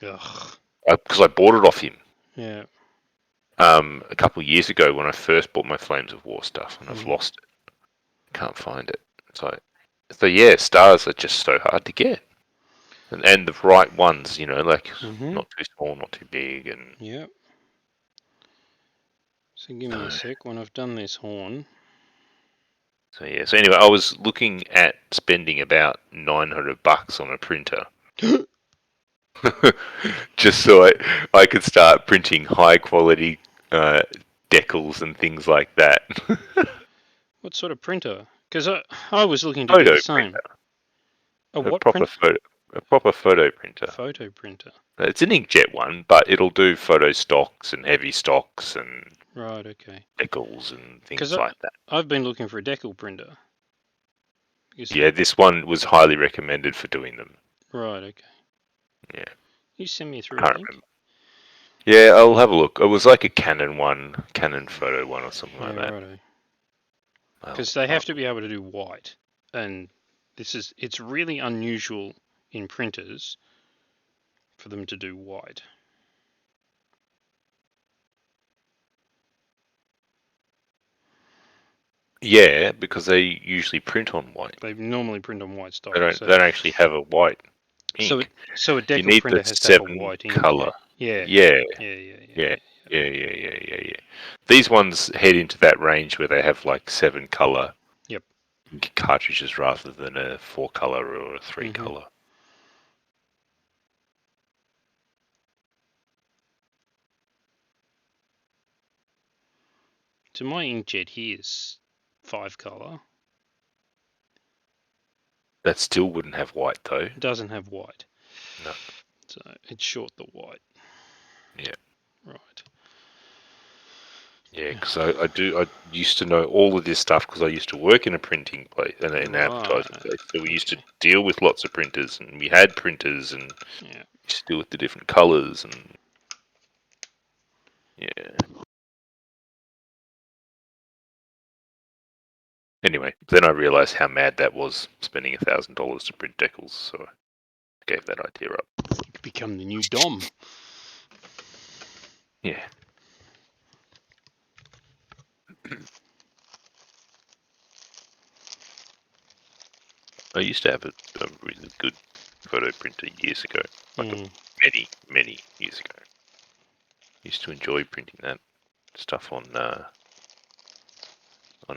Ugh. Because I bought it off him. Yeah. A couple of years ago when I first bought my Flames of War stuff, and I've lost it. Can't find it. So yeah, stars are just so hard to get. And the right ones, like not too small, not too big, and Yep. So give me a sec when I've done this horn. So yeah. So anyway, I was looking at spending about $900 on a printer, just so I could start printing high quality decals and things like that. What sort of printer? Because I was looking to do the same. Printer. A what proper printer? A proper photo printer. Photo printer. It's an inkjet one, but it'll do photo stocks and heavy stocks and right. Okay. decals and things like that. I've been looking for a decal printer. Yeah, this one was highly recommended for doing them. Right. Okay. Yeah. You send me through. I can't remember. Yeah, I'll have a look. It was like a Canon photo one or something like that. Righto. Because they have to be able to do white, and it's really unusual in printers for them to do white. Yeah, because they usually print on white. They normally print on white stock. They don't actually have a white ink. So a decal printer has to have a white ink. Color. Yeah. Yeah. These ones head into that range where they have like 7 color. Yep. Cartridges rather than a 4 color or a 3 color. So my inkjet here is 5 color. That still wouldn't have white though. It doesn't have white. No. So it's short the white. Yeah. Right. Yeah, because I used to know all of this stuff because I used to work in a printing place and an advertising Right. place. So we used to Okay. deal with lots of printers, and we had printers, and Yeah. used to deal with the different colours, and yeah. Anyway, then I realised how mad that was, spending $1,000 to print decals, so I gave that idea up. You could become the new Dom. Yeah. I used to have a really good photo printer years ago, like many years ago. Used to enjoy printing that stuff on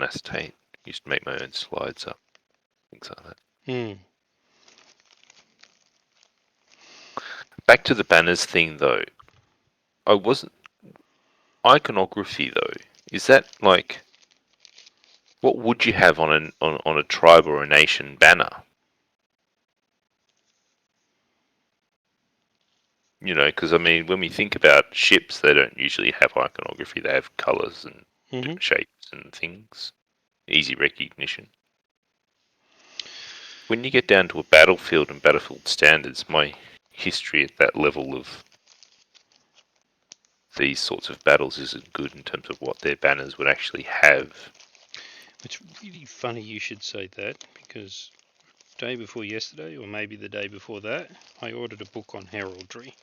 acetate. Used to make my own slides up, things like that. Back to the banners thing, though. I wasn't iconography though. Is that like what would you have on a tribe or a nation banner? You know, because I mean, when we think about ships, they don't usually have iconography. They have colours and different shapes and things. Easy recognition. When you get down to a battlefield and battlefield standards, my history at that level of these sorts of battles isn't good in terms of what their banners would actually have. It's really funny you should say that, because day before yesterday, or maybe the day before that, I ordered a book on heraldry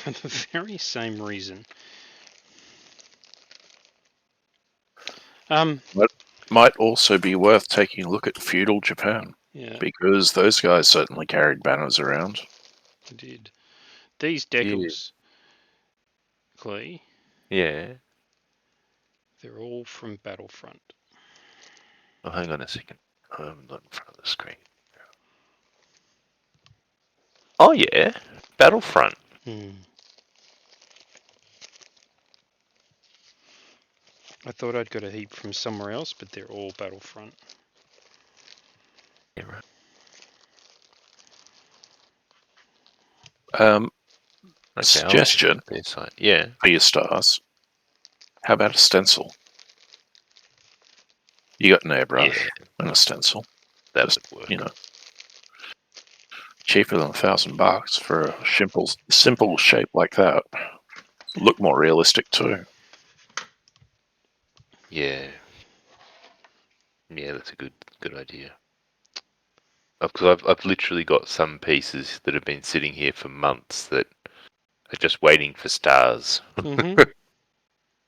for the very same reason. Might also be worth taking a look at feudal Japan. Yeah. Because those guys certainly carried banners around. I did. These decals, Kle, Yeah. they're all from Battlefront. Oh, hang on a second. I'm not in front of the screen. Oh yeah, Battlefront. I thought I'd got a heap from somewhere else, but they're all Battlefront. Yeah, right. Okay, Suggestion their site. Yeah. for your stars. How about a stencil? You got an airbrush and a stencil. That Just, would work. you know, cheaper than $1,000 for a simple shape like that. Look more realistic too. Yeah. Yeah, that's a good idea. Because I've literally got some pieces that have been sitting here for months that are just waiting for stars.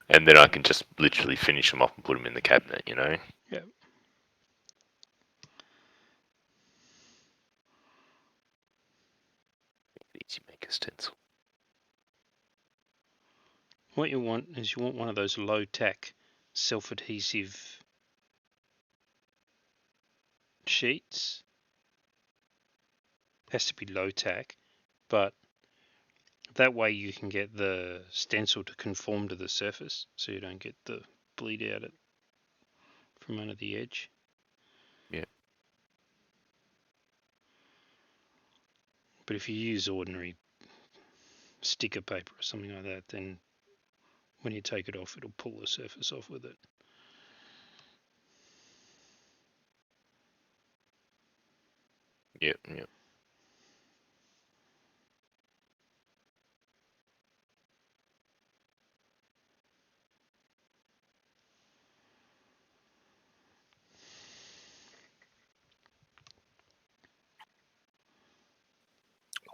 And then I can just literally finish them off and put them in the cabinet, you know? Yeah. Easy make a stencil. What you want is you want one of those low-tack, self-adhesive sheets. It has to be low-tack, but that way you can get the stencil to conform to the surface, so you don't get the bleed out from under the edge. Yeah. But if you use ordinary sticker paper or something like that, then when you take it off, it'll pull the surface off with it. Yeah, yeah.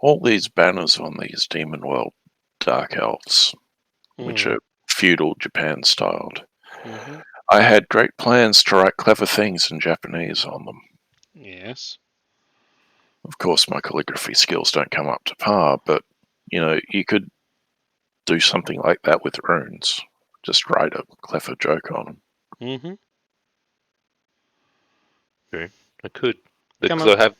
All these banners on these Demon World Dark Elves, which are feudal Japan styled. I had great plans to write clever things in Japanese on them. Yes. Of course, my calligraphy skills don't come up to par, but, you know, you could do something like that with runes. Just write a clever joke on them. True. I could. Come Because up, I have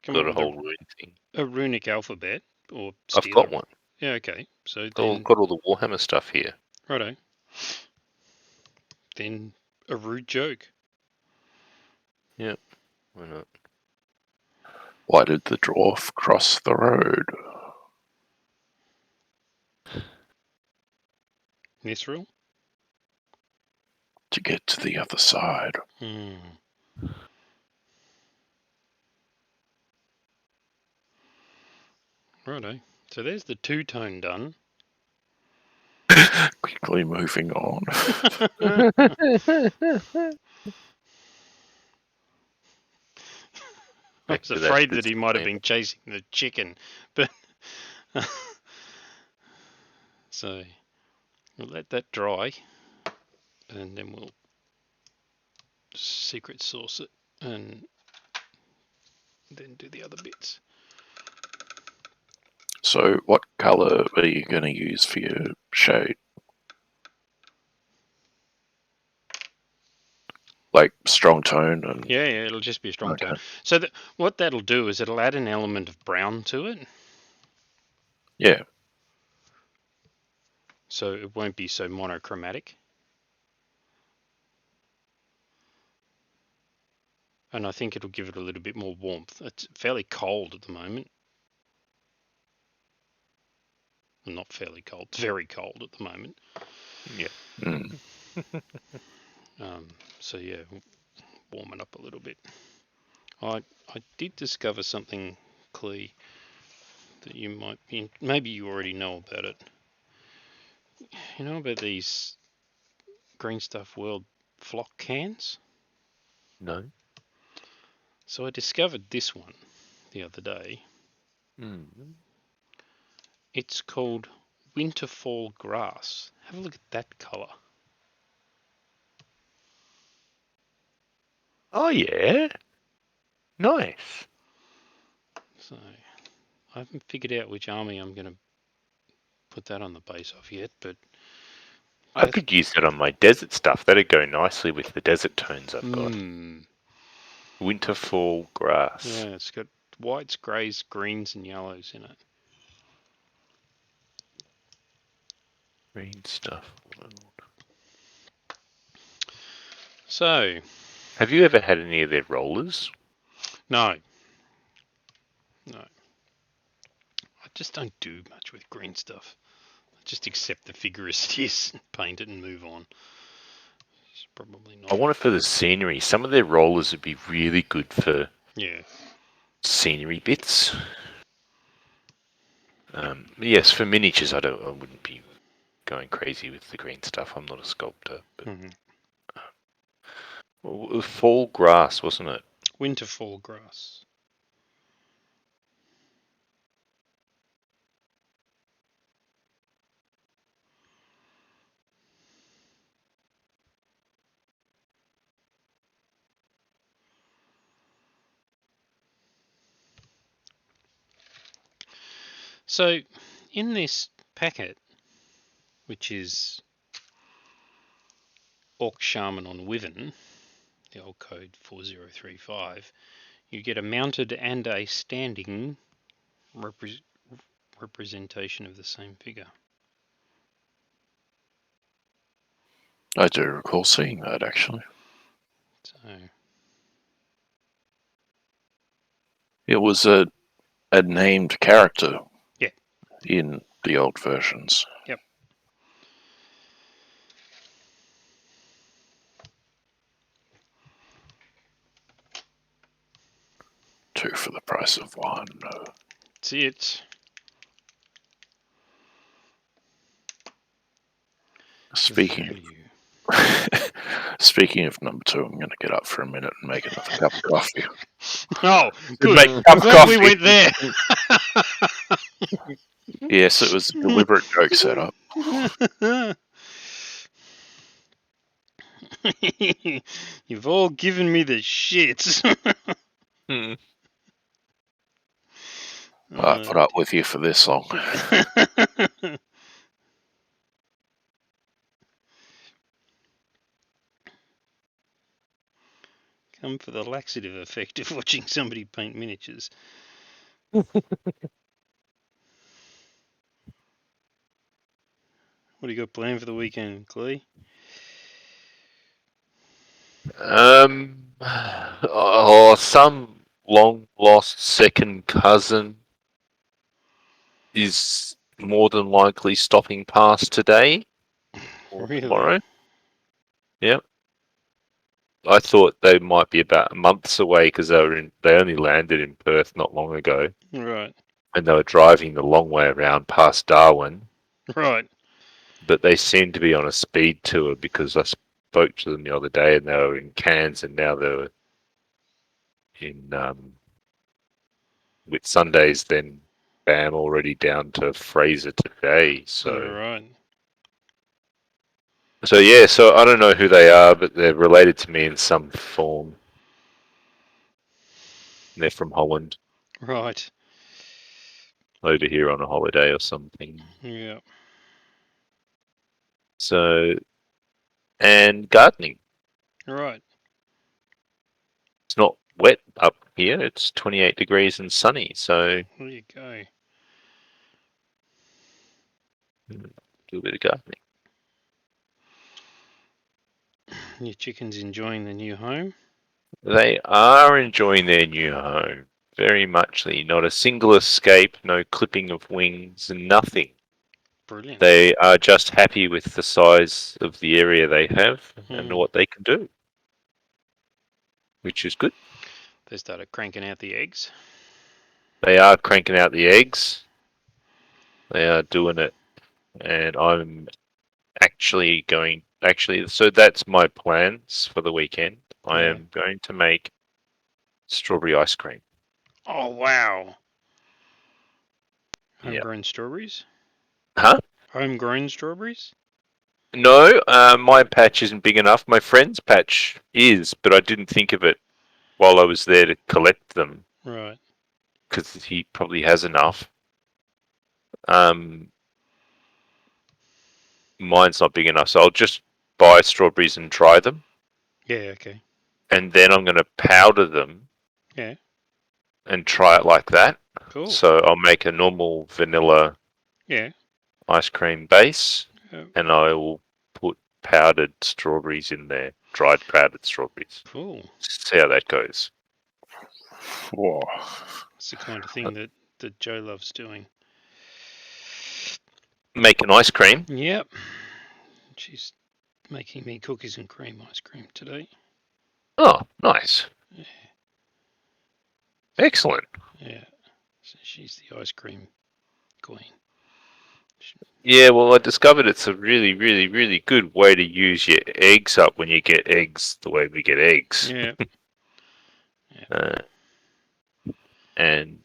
come got up a with whole rune thing. a runic alphabet, or I've steal got it. one. Yeah, okay. So I've then, got all the Warhammer stuff here. righto. Then a rude joke. Yeah, why not? Why did the dwarf cross the road? Mithril? To get to the other side. Righto. So there's the two-tone done. Quickly moving on. I was afraid that he might have been chasing the chicken, but so we'll let that dry, and then we'll secret sauce it, and then do the other bits. So, what colour are you going to use for your shade? Like strong tone and yeah, it'll just be a strong tone. So what that'll do is it'll add an element of brown to it. Yeah. So it won't be so monochromatic. And I think it'll give it a little bit more warmth. It's fairly cold at the moment. Well, not fairly cold, it's very cold at the moment. Yeah. So yeah, warm it up a little bit. I did discover something, Kle, that you might be, maybe you already know about it. You know about these Green Stuff World flock cans? No. So I discovered this one the other day. It's called Winterfall Grass. Have a look at that colour. Oh yeah. Nice. So I haven't figured out which army I'm going to put that on the base of yet, but I could use that on my desert stuff. That'd go nicely with the desert tones I've got. Winterfall Grass. Yeah, it's got whites, greys, greens, and yellows in it. Green Stuff World. So, have you ever had any of their rollers? No. I just don't do much with green stuff. I just accept the figure as it is, paint it, and move on. It's probably not. I want it for the scenery. Some of their rollers would be really good for scenery bits. Yes, for miniatures, I wouldn't be going crazy with the green stuff. I'm not a sculptor, but Fall Grass, wasn't it? Winterfall Grass. So, in this packet, which is Orc Shaman on Wyvern, the old code 4035, you get a mounted and a standing representation of the same figure. I do recall seeing that, actually. So it was a named character. Yeah. In the old versions. Yep. Two for the price of one. That's it. Speaking of number two, I'm going to get up for a minute and make another cup of coffee. Oh, good. Make a cup of coffee. We went there. Yes, it was a deliberate joke setup. You've all given me the shits. I put up with you for this long. Come for the laxative effect of watching somebody paint miniatures. What do you got planned for the weekend, Kle? Some long lost second cousin is more than likely stopping past today or Really? tomorrow. Yep. I thought they might be about months away because they only landed in Perth not long ago, Right. and they were driving the long way around past Darwin. Right. But they seem to be on a speed tour because I spoke to them the other day and they were in Cairns and now they're in with Sundays, then bam, already down to Fraser today. Right. So yeah, so I don't know who they are, but they're related to me in some form. They're from Holland, Right. over here on a holiday or something. Yeah. So, and gardening. Right. It's not wet up here. It's 28 degrees and sunny. So, There you go. do a bit of gardening. Your chicken's enjoying the new home? They are enjoying their new home. Very muchly. Not a single escape, no clipping of wings, nothing. Brilliant. They are just happy with the size of the area they have and what they can do, which is good. They started cranking out the eggs. They are cranking out the eggs. They are doing it. And I'm so that's my plans for the weekend. I am going to make strawberry ice cream. Oh, wow. Yeah. Homegrown strawberries? Huh? Homegrown strawberries? No, my patch isn't big enough. My friend's patch is, but I didn't think of it while I was there to collect them Right. because he probably has enough. Mine's not big enough, so I'll just buy strawberries and dry them, Yeah, okay. and then I'm going to powder them. Yeah. And try it like that. Cool. So I'll make a normal vanilla ice cream base, and I will put powdered strawberries in there, dried powdered strawberries. Cool. See how that goes. Whoa. It's the kind of thing that Joe loves doing. Making ice cream? Yep. She's making me cookies and cream ice cream today. Oh, nice. Yeah. Excellent. Yeah. So she's the ice cream queen. Yeah, well, I discovered it's a really, really, really good way to use your eggs up when you get eggs the way we get eggs. Yeah. And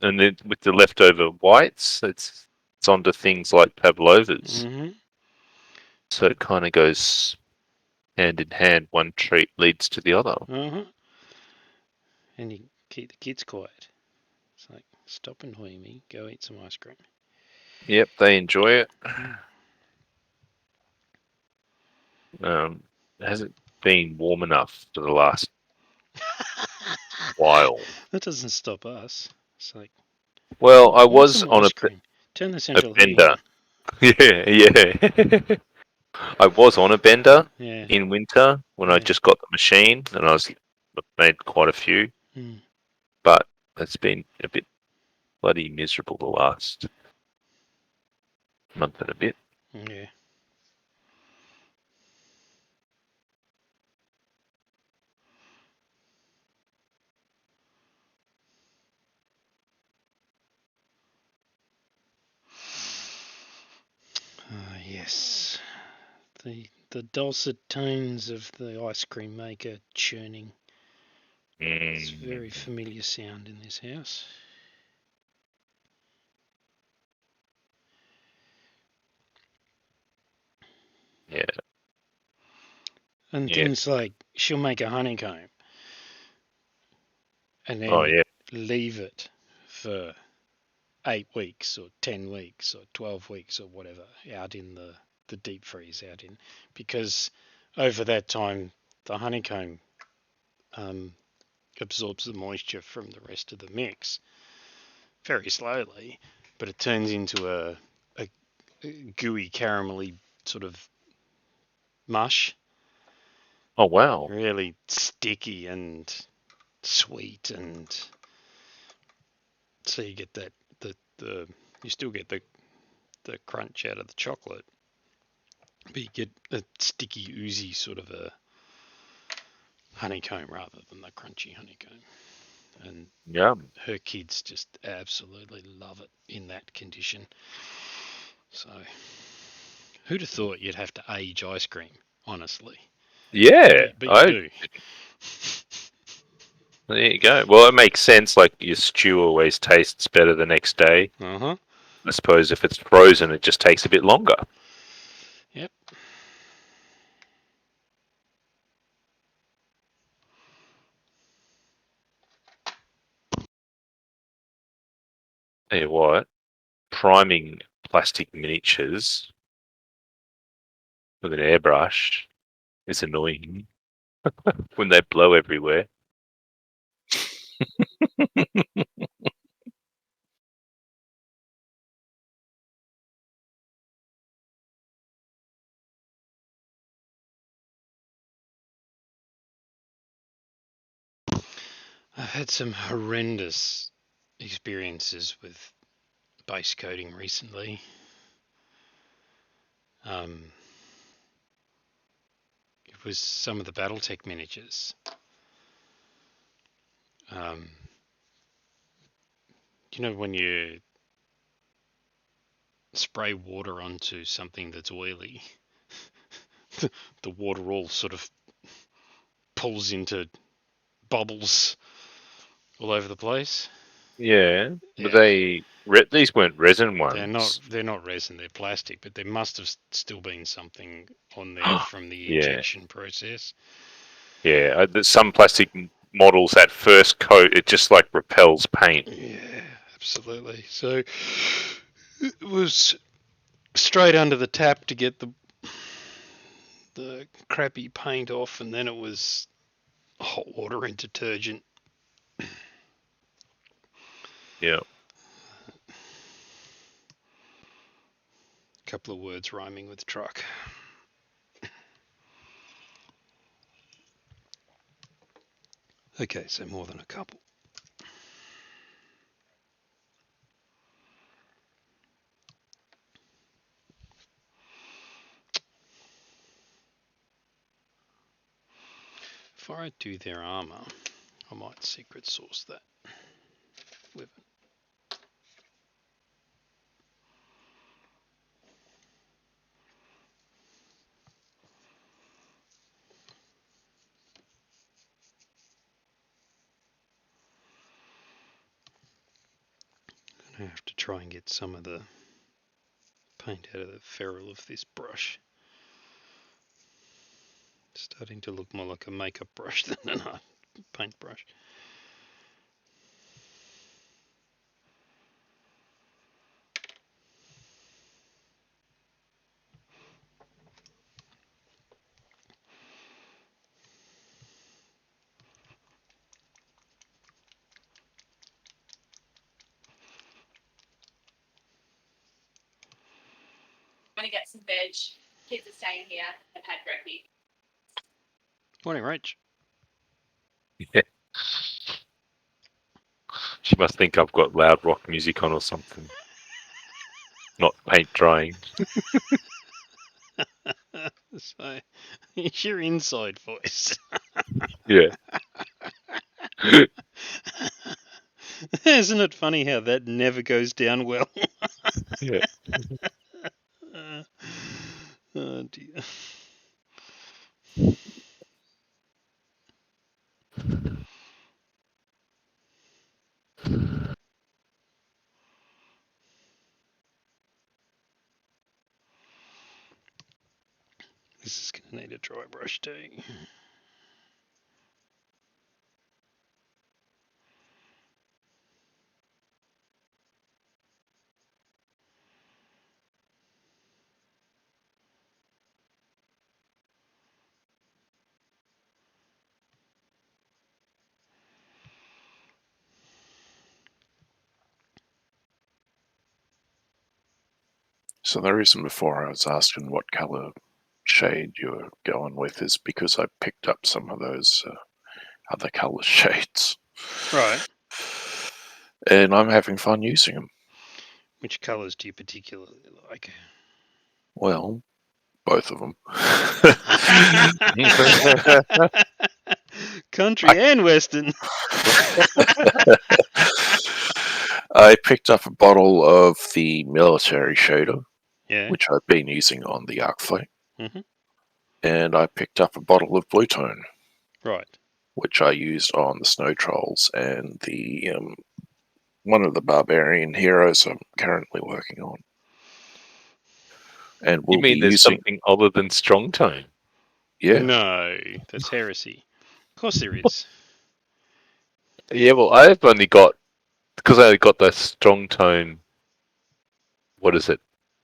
then with the leftover whites, it's onto things like pavlovas. Mm-hmm. So it kind of goes hand in hand. One treat leads to the other. Uh-huh. And you keep the kids quiet. It's like, stop annoying me. Go eat some ice cream. Yep, they enjoy it. It hasn't been warm enough for the last while. That doesn't stop us. It's like, well, I was on turn the a central heating on. bender. Yeah. I was on a bender in winter when I just got the machine, and I made quite a few. But it's been a bit bloody miserable the last month and a bit. Yeah. Yes. The dulcet tones of the ice cream maker churning. It's a very familiar sound in this house. Yeah. And things like she'll make a honeycomb and then leave it for 8 weeks or 10 weeks or 12 weeks or whatever out in the deep freeze because over that time the honeycomb absorbs the moisture from the rest of the mix very slowly, but it turns into a gooey caramelly sort of mush. Oh wow! Really sticky and sweet, and so you get that you still get the crunch out of the chocolate, but you get a sticky, oozy sort of a honeycomb rather than the crunchy honeycomb. And her kids just absolutely love it in that condition. So, who'd have thought you'd have to age ice cream, honestly? Yeah, but you do. There you go. Well, it makes sense. Like your stew always tastes better the next day. Uh-huh. I suppose if it's frozen, it just takes a bit longer. Yep. Tell you what, priming plastic miniatures with an airbrush is annoying when they blow everywhere. I've had some horrendous experiences with base coating recently. It was some of the BattleTech miniatures. You know when you spray water onto something that's oily, the water all sort of pulls into bubbles all over the place. Yeah, but these weren't resin ones. They're not resin. They're plastic. But there must have still been something on there from the injection process. Yeah, some plastic models that first coat it just like repels paint. Yeah, absolutely. So it was straight under the tap to get the crappy paint off, and then it was hot water and detergent. Yeah. A couple of words rhyming with truck. Okay, so more than a couple. Before I do their armor, I might secret source that weapon. I'm going to have to try and get some of the paint out of the ferrule of this brush. It's starting to look more like a makeup brush than a paint brush. I'm going to get some veg. Kids are staying here. I've had breakfast. Morning, Rach. Yeah. She must think I've got loud rock music on or something. Not paint drying. So, it's your inside voice. Yeah. Isn't it funny how that never goes down well? Yeah. Oh dear. This is going to need a dry brush too. So the reason before I was asking what colour shade you're going with is because I picked up some of those other colour shades. Right. And I'm having fun using them. Which colours do you particularly like? Well, both of them. Country and Western. I picked up a bottle of the military shader, Yeah. which I've been using on the Arc Fleet. Mm-hmm. And I picked up a bottle of Blue Tone, Right. which I used on the Snow Trolls and the one of the Barbarian heroes I'm currently working on. And we'll You mean be there's using... something other than strong tone? Yeah. No, that's heresy. Of course there is. Yeah, well, I've only got, because I got the strong tone, what is it?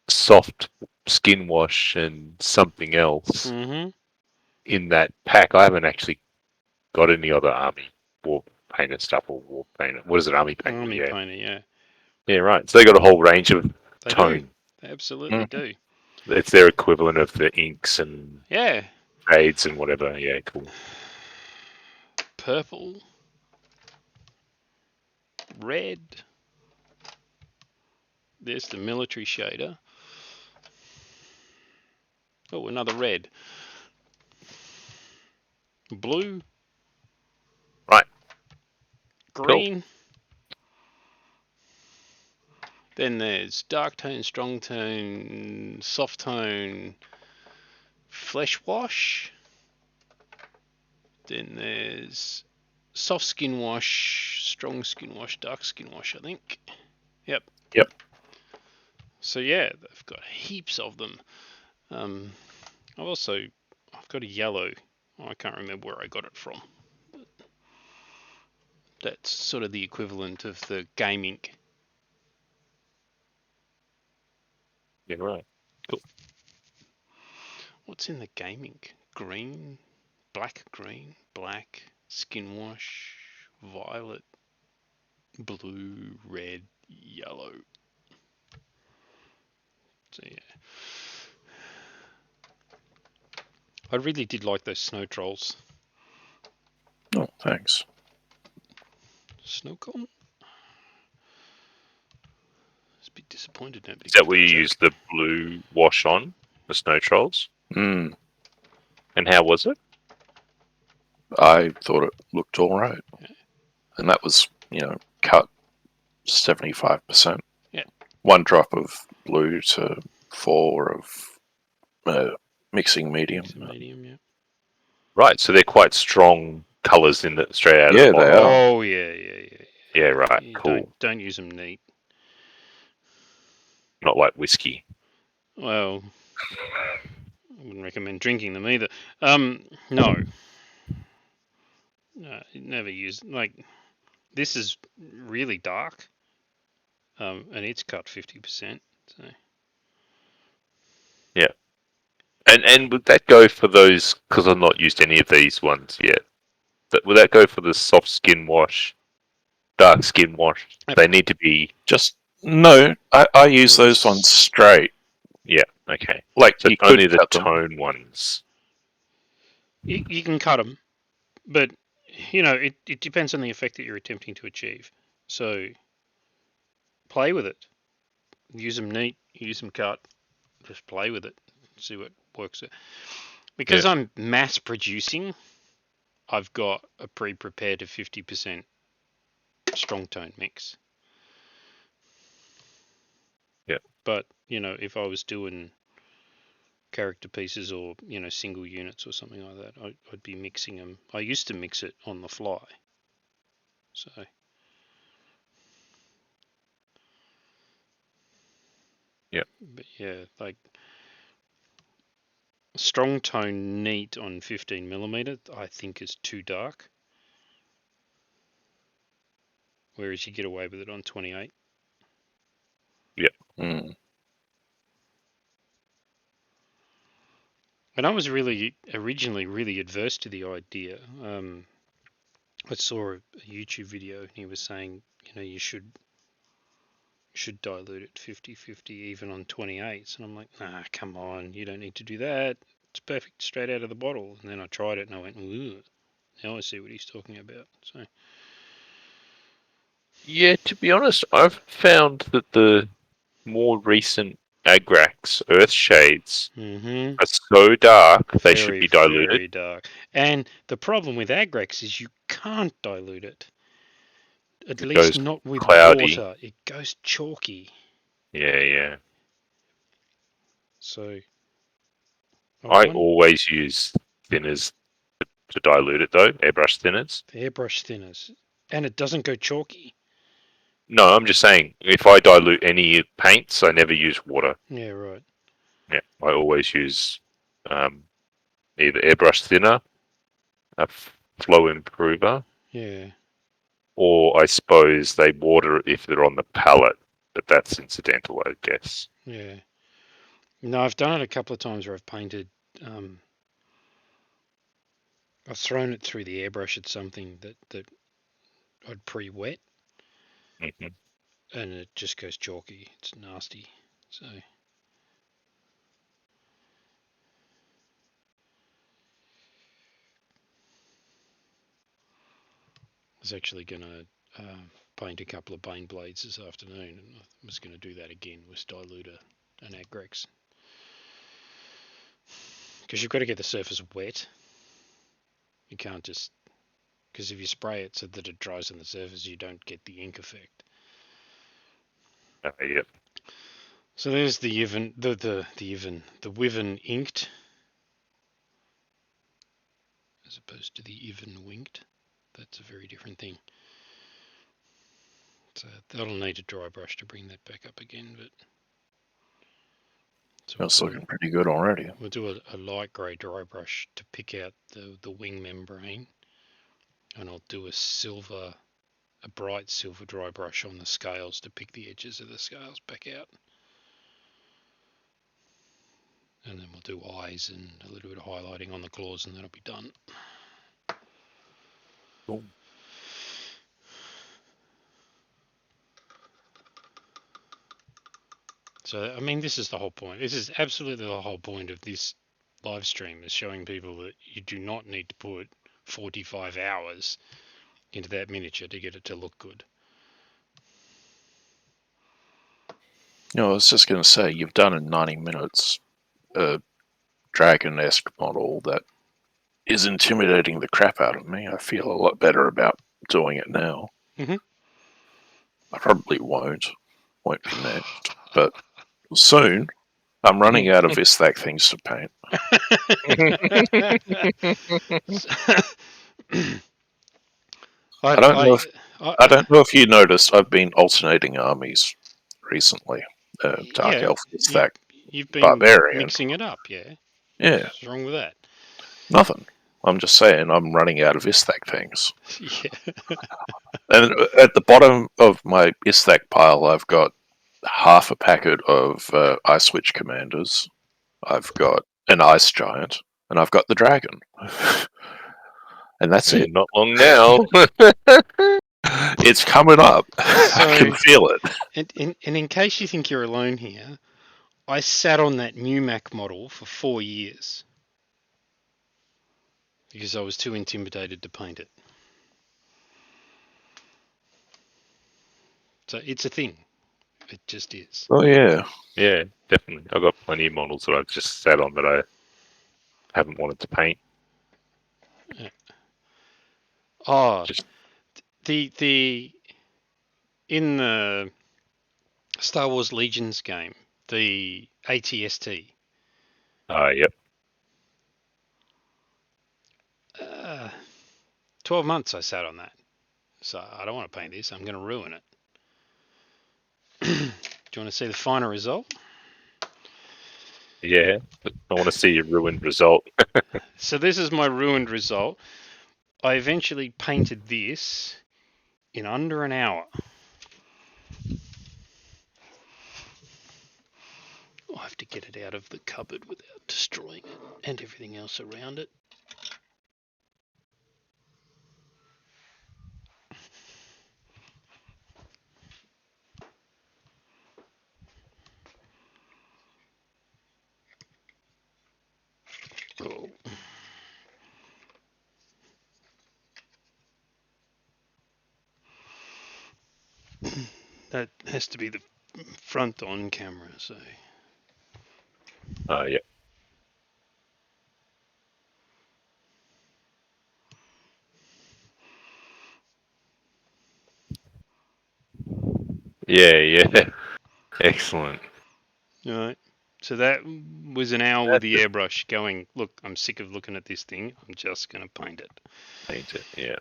Soft skin wash and something else Mm-hmm. in that pack. I haven't actually got any other army war painter stuff or war painter. What is it? Army painter? Army Yeah. painter, yeah. Yeah, right. So they got a whole range of They tone. do. They absolutely do. It's their equivalent of the inks and Yeah. shades and whatever. Yeah, cool. Purple. Red. There's the military shader. Oh, another red. Blue. Right. Green. Then there's dark tone, strong tone, soft tone, flesh wash. Then there's soft skin wash, strong skin wash, dark skin wash, I think. Yep. So yeah, they've got heaps of them. I've got a yellow. I can't remember where I got it from. That's sort of the equivalent of the game ink. Yeah, right. Cool. What's in the game ink? Green, black, skin wash, violet, blue, red, yellow. So yeah. I really did like those snow trolls. Oh, thanks. Snowcom? I was a bit disappointed. Is that where you use the blue wash on the snow trolls? Mm. And how was it? I thought it looked all right. Yeah. And that was, cut 75%. Yeah. 1 drop of blue to 4 of mixing medium. Medium, yeah. Right, so they're quite strong colours in the straight out of Yeah, the they bottle. are. Oh yeah. Yeah, right. You Cool. Don't use them neat. Not like whiskey. Well, I wouldn't recommend drinking them either. No, never use. Like, this is really dark. And it's cut 50%. So Yeah. And would that go for those, because I've not used any of these ones yet, but would that go for the soft skin wash, dark skin wash? Yep. They need to be... No, I use those ones straight. Yeah, okay. Like, So you only could the cut them. tone ones. you can cut them, but it depends on the effect that you're attempting to achieve. So play with it. Use them neat. Use them cut. Just play with it. See what works. Because I'm mass producing, I've got a pre-prepared 50% strong tone mix. Yeah. But if I was doing character pieces or single units or something like that, I'd be mixing them. I used to mix it on the fly. So yeah. But yeah, like strong tone neat on 15mm, I think is too dark. Whereas you get away with it on 28. Yeah. Mm. And I was originally really adverse to the idea. I saw a YouTube video and he was saying, you should dilute it 50-50 even on 28s. And I'm like, nah, come on, you don't need to do that. It's perfect straight out of the bottle. And then I tried it and I went, ugh, Now I see what he's talking about. So Yeah, to be honest, I've found that the more recent Agrax Earthshades are so dark they should be diluted. Very dark. And the problem with Agrax is you can't dilute it. At It least goes not with cloudy. water. It goes chalky. Yeah. So I always use thinners to dilute it, though, airbrush thinners. Airbrush thinners. And it doesn't go chalky. No, I'm just saying, if I dilute any paints, I never use water. Yeah, right. Yeah, I always use either airbrush thinner, a flow improver, Yeah. or I suppose they water if they're on the palette, but that's incidental, I guess. Yeah. No, I've done it a couple of times where I've painted. I've thrown it through the airbrush at something that I'd pre-wet, Mm-hmm. and it just goes chalky. It's nasty. So I was actually going to paint a couple of Bane blades this afternoon, and I was going to do that again. Was dilute an Agrax, because you've got to get the surface wet. You can't just, because if you spray it so that it dries on the surface, you don't get the ink effect. Yep. So there's the Wyvern inked, as opposed to the Wyvern winked. That's a very different thing. So that'll need a dry brush to bring that back up again, but so That's looking pretty good already. We'll do a light grey dry brush to pick out the wing membrane, and I'll do a bright silver dry brush on the scales to pick the edges of the scales back out. And then we'll do eyes and a little bit of highlighting on the claws, and that'll be done. Cool. So, I mean, this is the whole point. This is absolutely the whole point of this live stream, is showing people that you do not need to put 45 hours into that miniature to get it to look good. I was just going to say, you've done in 90 minutes a dragon-esque model that is intimidating the crap out of me. I feel a lot better about doing it now. Mm-hmm. I probably won't be next, but soon. I'm running out of Isthak things to paint. I don't know if you noticed, I've been alternating armies recently. Dark Elf, Isthak, you've been Barbarian. mixing it up, yeah? Yeah. What's wrong with that? Nothing. I'm just saying I'm running out of Isthak things. Yeah. And at the bottom of my Isthak pile, I've got half a packet of Ice Witch Commanders. I've got an Ice Giant, and I've got the Dragon. And that's it. Not long now. It's coming up. I can feel it. And in case you think you're alone here, I sat on that new Mac model for 4 years because I was too intimidated to paint it. So it's a thing. It just is. Oh, yeah. Yeah, definitely. I've got plenty of models that I've just sat on that I haven't wanted to paint. Yeah. Oh, the in the Star Wars Legions game, the ATST. Yep. 12 months I sat on that. So I don't want to paint this. I'm going to ruin it. Do you want to see the final result? Yeah, I want to see your ruined result. So this is my ruined result. I eventually painted this in under an hour. I have to get it out of the cupboard without destroying it and everything else around it. Oh. That has to be the front on camera, so... Oh, yeah. Yeah. Excellent. Alright. So that was an hour with the airbrush going, look, I'm sick of looking at this thing. I'm just going to paint it. Paint it, yeah.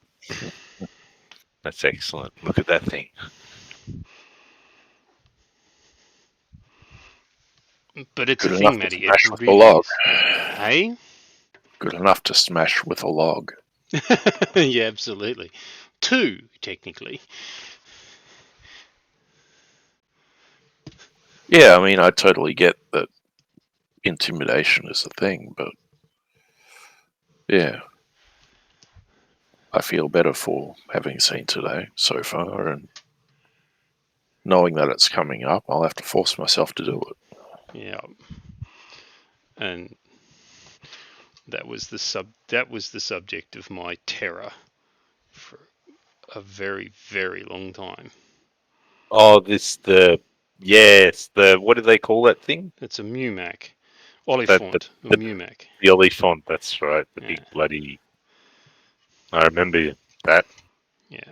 That's excellent. Look at that thing. But it's Good a enough thing, to Matty. It smash with a really log. is. Hey? Good enough to smash with a log. Yeah, absolutely. 2, technically. Yeah, I mean, I totally get that intimidation is a thing, but yeah, I feel better for having seen today so far, and knowing that it's coming up, I'll have to force myself to do it. Yeah. And that was the subject of my terror for a very, very long time. Oh, what do they call that thing? It's a Mumac. Oliphant. A Mumac. The Oliphant, that's right. The Yeah. big bloody... I remember that. Yeah.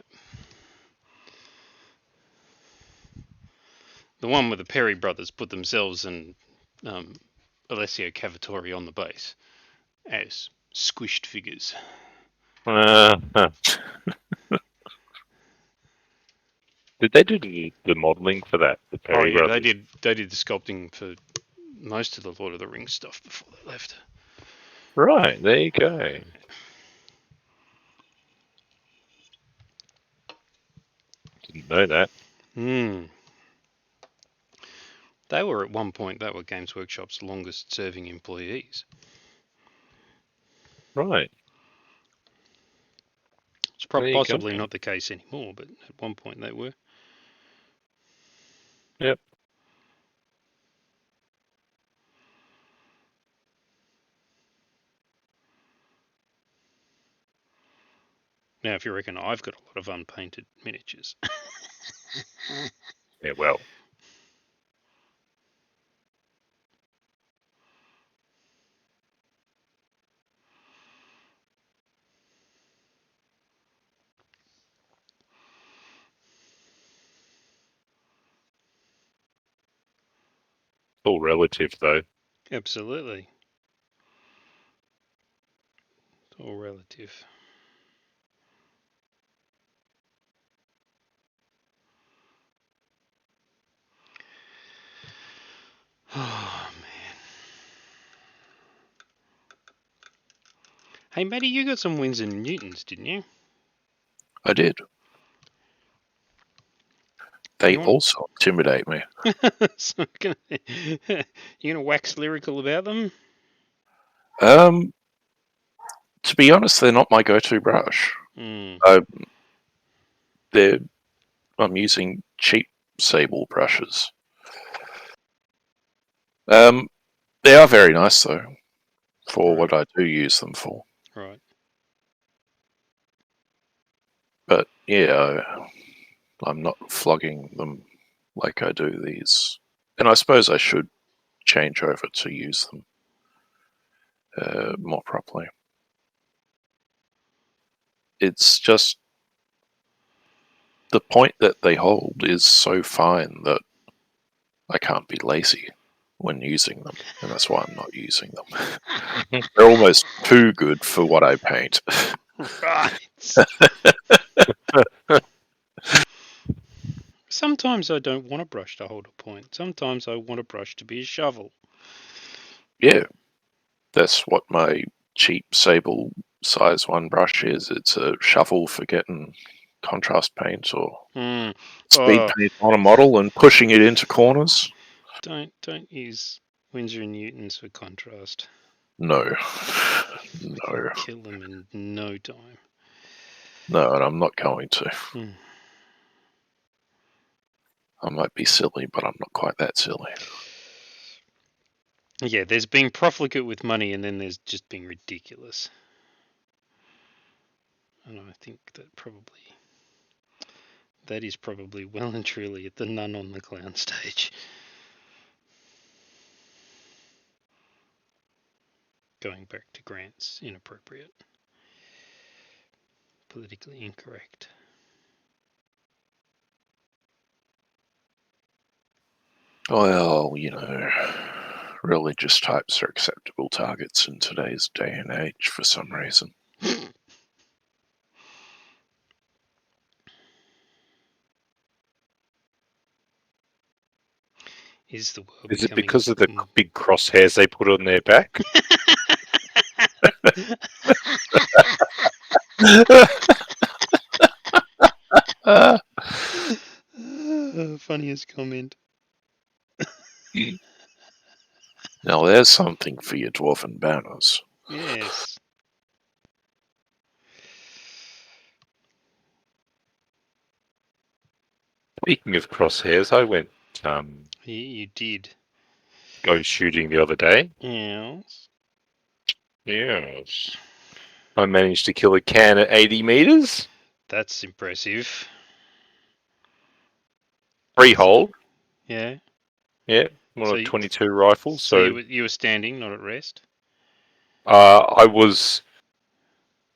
The one where the Perry brothers put themselves and Alessio Cavatore on the base as squished figures. Did they do the modelling for that? The Oh Perry yeah, brothers? they did the sculpting for most of the Lord of the Rings stuff before they left. Right, there you go. Didn't know that. They were at one point, Games Workshop's longest serving employees. Right. It's possibly not the case anymore, but at one point they were. Yep. Now, if you reckon I've got a lot of unpainted miniatures. Yeah, well. All relative, though. Absolutely. It's all relative. Oh, man. Hey, Matty, you got some Winds and Newtons, didn't you? I did. They also intimidate me. So you gonna wax lyrical about them? To be honest, they're not my go-to brush. Mm. I'm using cheap sable brushes. They are very nice though, for what I do use them for. Right. But yeah, I'm not flogging them like I do these. And I suppose I should change over to use them more properly. It's just the point that they hold is so fine that I can't be lazy when using them, and that's why I'm not using them. They're almost too good for what I paint. Right. Sometimes I don't want a brush to hold a point. Sometimes I want a brush to be a shovel. Yeah, that's what my cheap sable size 1 brush is. It's a shovel for getting contrast paint or speed paint on a model and pushing it into corners. Don't use Winsor and Newtons for contrast. No. Kill them in no time. No, and I'm not going to. I might be silly, but I'm not quite that silly. Yeah, there's being profligate with money, and then there's just being ridiculous. And I think that probably That is probably well and truly at the Nun on the Clown stage. Going back to Grant's inappropriate. Politically incorrect. Well, you know, religious types are acceptable targets in today's day and age for some reason. Is the world Is it becoming because of the big crosshairs they put on their back? Funniest comment. Now there's something for your dwarven banners. Yes. Speaking of crosshairs, I went You did. go shooting the other day. Yes. Yes. I managed to kill a can at 80 meters. That's impressive. Freehold. Yeah. Yeah. On So a you- 22 rifle. So So you were standing, not at rest? I was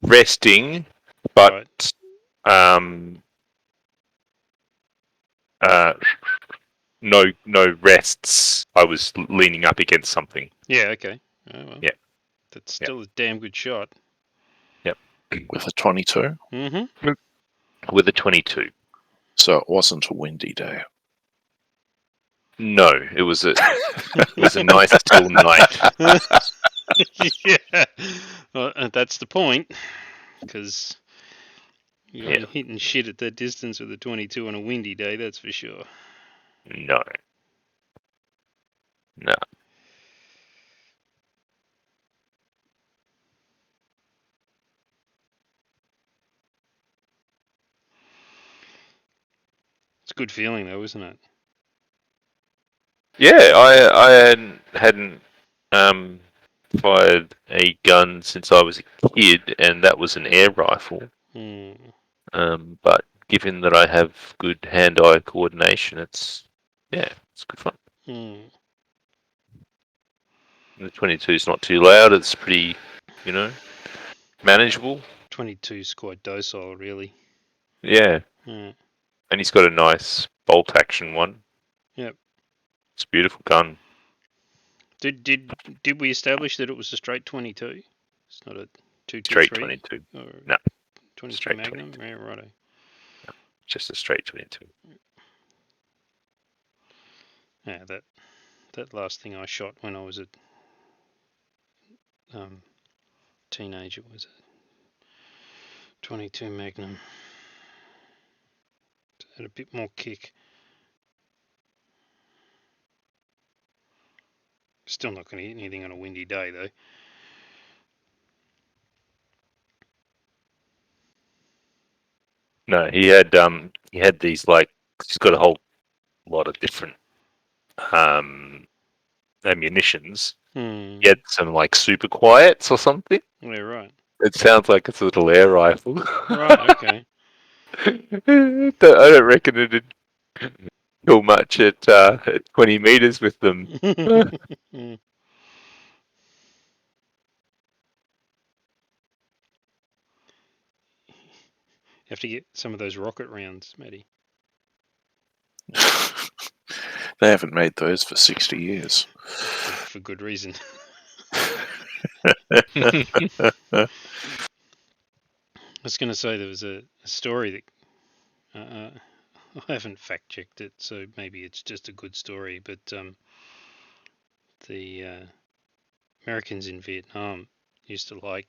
resting, but Right. no rests. I was leaning up against something. Yeah, okay. Oh, well. Yeah. That's still a damn good shot. With a 22, Mm-hmm. With a 22. so it wasn't a windy day. No, it was a nice still night. Yeah. Well, that's the point. Because you're Yeah. hitting shit at that distance with a 22 on a windy day, that's for sure. No. It's a good feeling, though, isn't it? Yeah, I hadn't fired a gun since I was a kid, and that was an air rifle. Hmm. But given that I have good hand-eye coordination, it's good fun. Hmm. And the 22 is not too loud. It's pretty, manageable. 22's quite docile, really. Yeah, Hmm. and he's got a nice bolt action one. Yep. It's a beautiful gun. Did we establish that it was a straight 22? It's not a 223? Straight 22. Or No, 22 straight Magnum? 22. Yeah, righto. Just a straight 22. Yeah, that last thing I shot when I was a teenager was a 22 Magnum. It had a bit more kick. Still not going to hit anything on a windy day, though. No, he had these he's got a whole lot of different ammunitions. Hmm. He had some super quiets or something. Yeah, right. It sounds like it's a little air rifle. Right, okay. I don't reckon it'd kill much at 20 meters with them. You have to get some of those rocket rounds, Matty. They haven't made those for 60 years. For good reason. I was going to say there was a story that I haven't fact checked it, so maybe it's just a good story. But the Americans in Vietnam used to like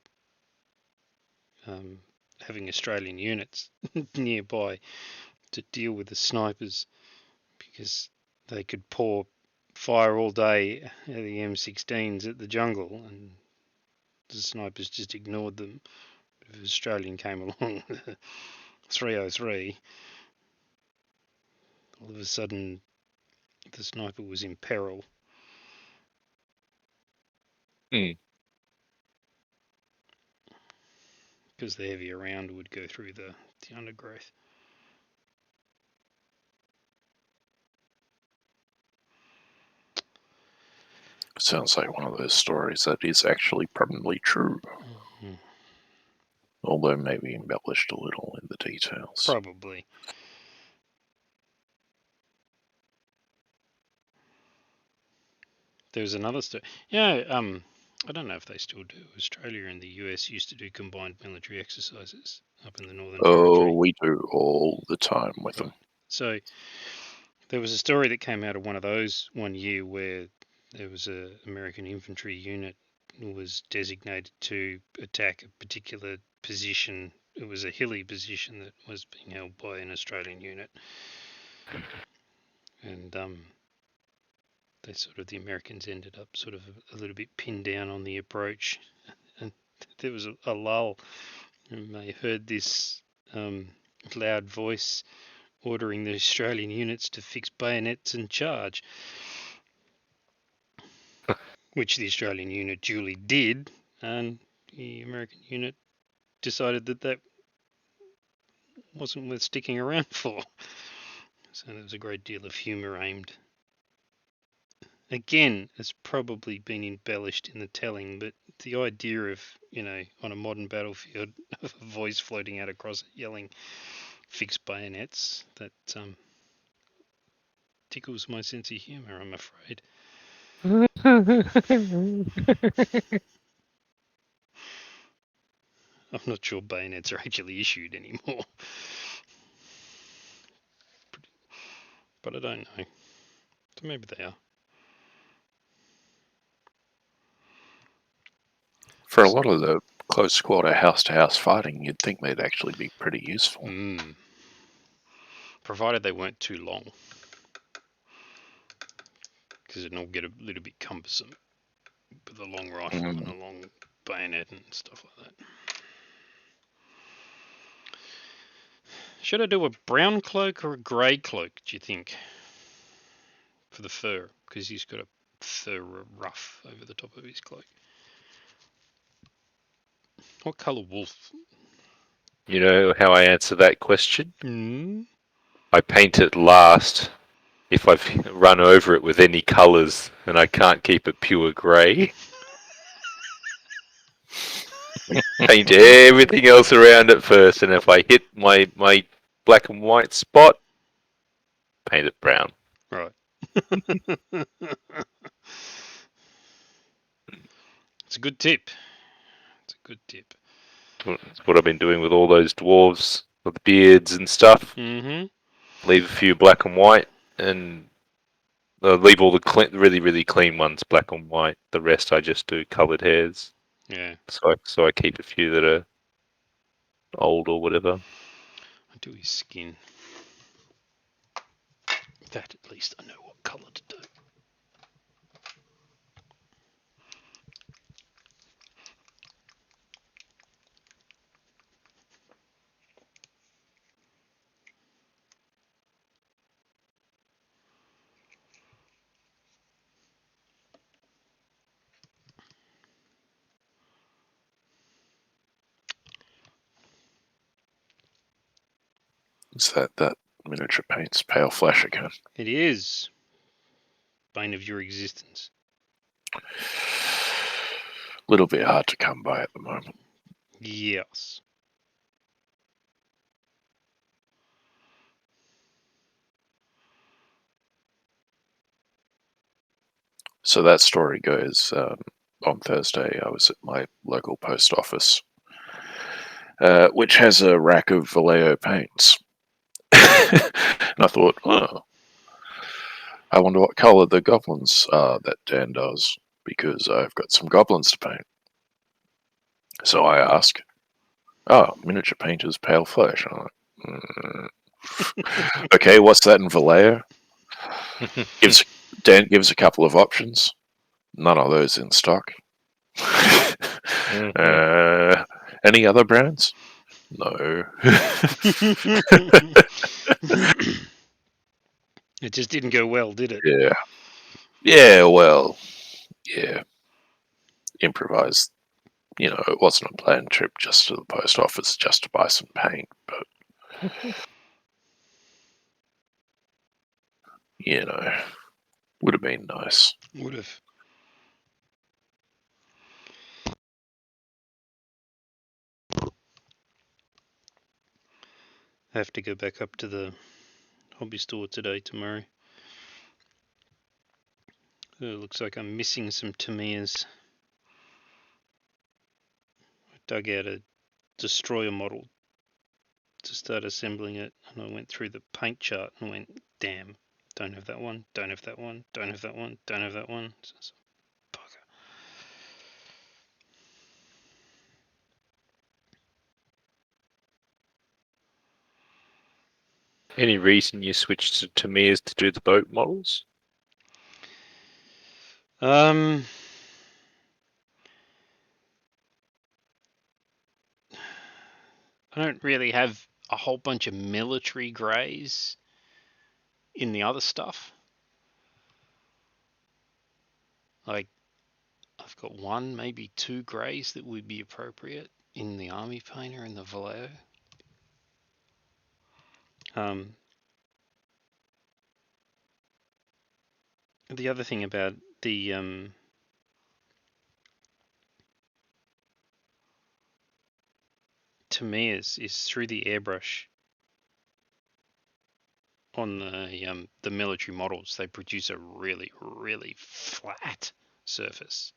having Australian units nearby to deal with the snipers because they could pour fire all day at the M16s at the jungle and the snipers just ignored them. If an Australian came along with a 303, all of a sudden the sniper was in peril. Because the heavier round would go through the undergrowth. Sounds like one of those stories that is actually probably true. Mhm. Although maybe embellished a little in the details. Probably. There's another story. Yeah, I don't know if they still do. Australia and the US used to do combined military exercises up in the Northern Territory. Oh, we do all the time with them. So there was a story that came out of one of those one year where there was an American infantry unit who was designated to attack a particular position. It was a hilly position that was being held by an Australian unit. And the Americans ended up sort of a little bit pinned down on the approach. And there was a lull. And they heard this loud voice ordering the Australian units to fix bayonets and charge, which the Australian unit duly did, and the American unit decided that that wasn't worth sticking around for. So there was a great deal of humour aimed. Again, it's probably been embellished in the telling, but the idea of, on a modern battlefield, of a voice floating out across it yelling, fix bayonets, that tickles my sense of humour, I'm afraid. I'm not sure bayonets are actually issued anymore. But I don't know. So maybe they are. For a lot of the close quarter house-to-house fighting, you'd think they'd actually be pretty useful. Provided they weren't too long. Because it'll get a little bit cumbersome with a long rifle and a long bayonet and stuff like that. Should I do a brown cloak or a grey cloak, do you think? For the fur, because he's got a fur ruff over the top of his cloak. What colour wolf? You know how I answer that question? I paint it last if I've run over it with any colours and I can't keep it pure grey. Paint everything else around it first, and if I hit my black and white spot, paint it brown. Right. It's a good tip. It's what I've been doing with all those dwarves with the beards and stuff. Mm-hmm. Leave a few black and white, and leave all the really, really clean ones black and white. The rest I just do coloured hairs. Yeah. So I keep a few that are old or whatever. I do his skin. That at least I know what colour to do. Is that miniature paint's pale flesh again? It is. Bane of your existence. Little bit hard to come by at the moment. Yes. So that story goes, on Thursday I was at my local post office, which has a rack of Vallejo paints. And I thought, I wonder what colour the goblins are that Dan does, because I've got some goblins to paint. So I ask, miniature painter's pale flesh. I'm like, okay, what's that in Vallejo? Dan gives a couple of options. None of those in stock. Any other brands? No. It just didn't go well, did it? Yeah. Yeah, well, yeah. Improvised. It wasn't a planned trip just to the post office just to buy some paint, but would have been nice. Would have. I have to go back up to the hobby store tomorrow. It looks like I'm missing some Tamiya's. I dug out a destroyer model to start assembling it, and I went through the paint chart and went, damn, don't have that one, don't have that one, don't have that one, don't have that one. Bugger. Any reason you switched to Tamiya's to do the boat models? I don't really have a whole bunch of military greys in the other stuff. Like, I've got one, maybe two greys that would be appropriate in the army painter and the Vallejo. The other thing about the Tamiya's is through the airbrush on the military models, they produce a really, really flat surface,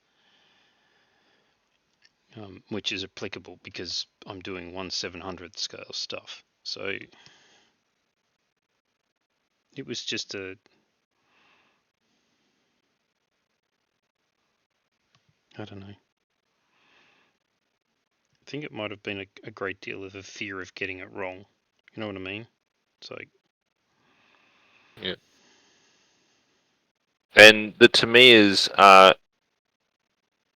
which is applicable because I'm doing 1/700th scale stuff. So it was just I don't know. I think it might have been a great deal of a fear of getting it wrong. You know what I mean? It's like, yeah. And the Tamiya's are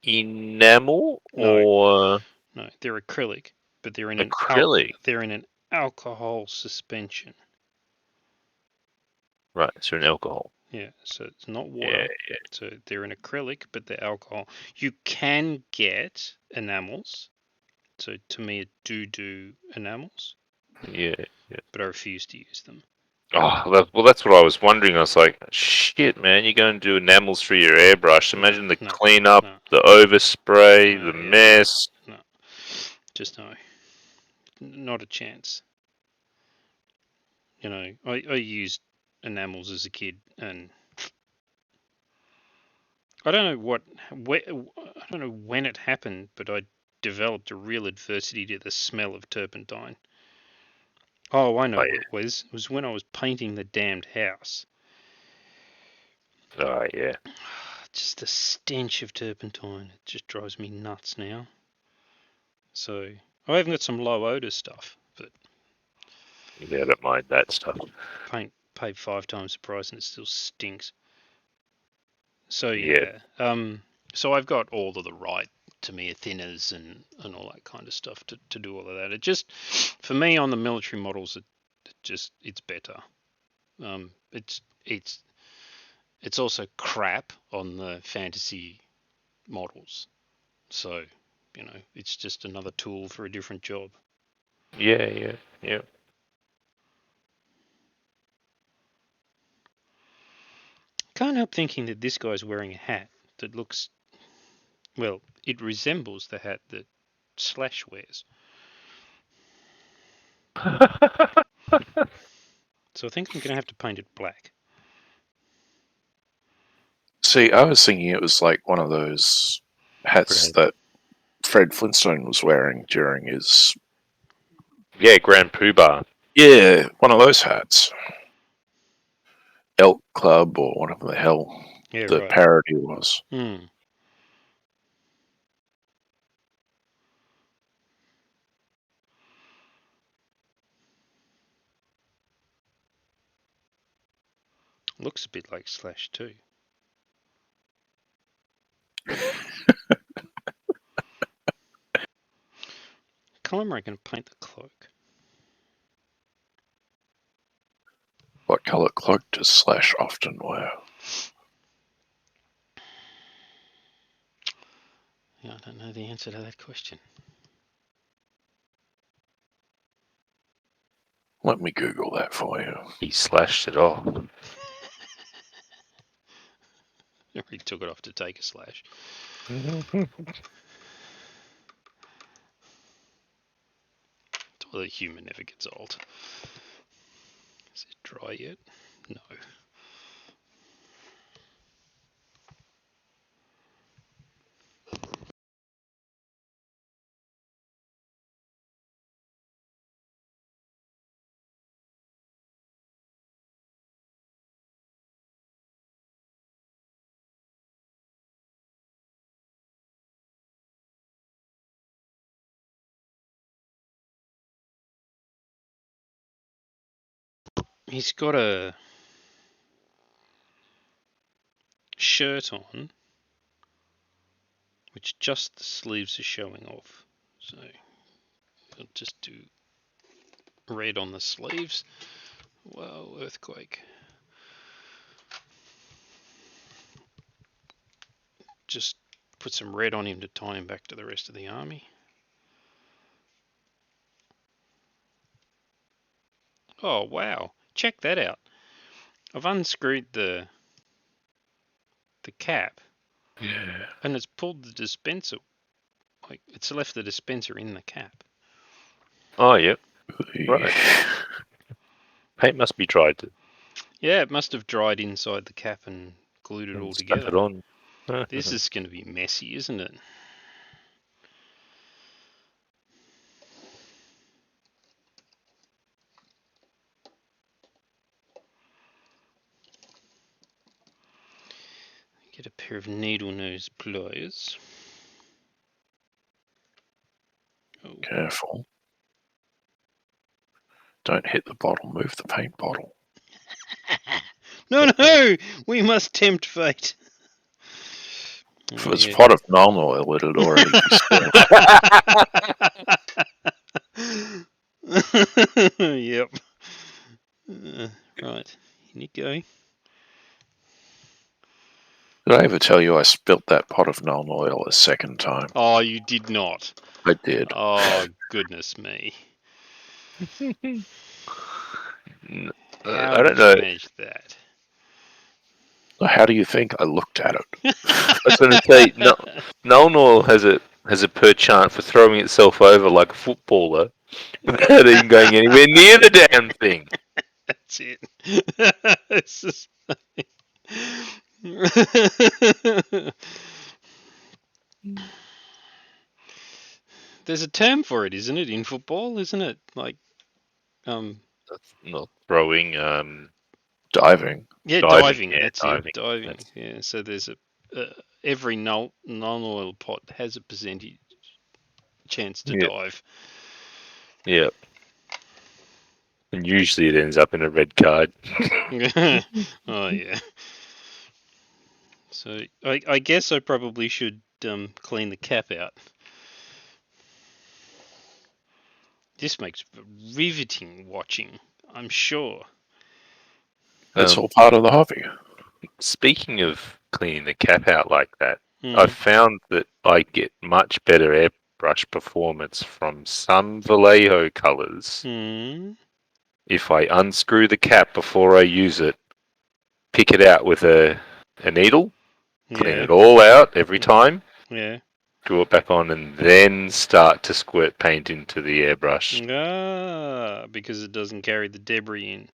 enamel or no, they're acrylic, but they're in acrylic? they're in an alcohol suspension. Right, so an alcohol. Yeah, so it's not water. Yeah. So they're an acrylic, but they're alcohol. You can get enamels. So Tamiya do enamels, Yeah. but I refuse to use them. Oh, well, that's what I was wondering. I was like, shit, man, you're going to do enamels through your airbrush. Imagine the cleanup, the overspray, the mess. No, just no. Not a chance. You know, I used enamels as a kid, and I don't know I don't know when it happened, but I developed a real adversity to the smell of turpentine. Oh, I know what it was. It was when I was painting the damned house. Oh, yeah. Just the stench of turpentine. It just drives me nuts now. So, I haven't got some low odor stuff, but Yeah, I don't mind that stuff. paid 5 times the price and it still stinks. So Yeah. so I've got all of the right Tamiya thinners and all that kind of stuff to do all of that. It just, for me on the military models, it's better. It's also crap on the fantasy models. So, you know, it's just another tool for a different job. Yeah. Can't help thinking that this guy's wearing a hat that looks, well, it resembles the hat that Slash wears. So I think I'm going to have to paint it black. See, I was thinking it was like one of those hats that Fred Flintstone was wearing during his... Yeah, Grand Poobah. Yeah, one of those hats. Elk Club or whatever the hell the parody was. Looks a bit like Slash too. Colour am I going to paint the cloak? What colour cloak does Slash often wear? Yeah, I don't know the answer to that question. Let me Google that for you. He slashed it off. He took it off to take a slash. Well, the human never gets old. Is it dry yet? No. He's got a shirt on, which just the sleeves are showing off. So I'll just do red on the sleeves. Whoa, earthquake. Just put some red on him to tie him back to the rest of the army. Oh wow, check that out. I've unscrewed the cap. Yeah. And it's pulled the dispenser. Like, it's left the dispenser in the cap. Oh, yep. Right. Paint must be dried. Yeah, it must have dried inside the cap and glued it all Stuck together. it on. This is going to be messy, isn't it? Get a pair of needle nose pliers. Oh. Careful. Don't hit the bottle, move the paint bottle. No, we must tempt fate. If it was a pot of non oil, it'd already be spilled. Yep. Right, in you go. Did I ever tell you I spilt that pot of non oil a second time? Oh, you did not. I did. Oh, goodness me. How I don't did know. you manage that? How do you think I looked at it? I was going to say, Null Oil has a perchance for throwing itself over like a footballer without even going anywhere near the damn thing. That's it. It's just... There's a term for it, isn't it, in football? Isn't it like That's not throwing. Diving. Yeah, diving. Yeah, that's diving. it. Diving. Yeah. So there's every non-oil pot has a percentage chance to dive. Yeah. And usually it ends up in a red card. Oh yeah. So I guess I probably should clean the cap out. This makes riveting watching, I'm sure. It's all part of the hobby. Speaking of cleaning the cap out like that, I've found that I get much better airbrush performance from some Vallejo colours if I unscrew the cap before I use it, pick it out with a needle, clean it all out every time, glue it back on, and then start to squirt paint into the airbrush. Because it doesn't carry the debris in.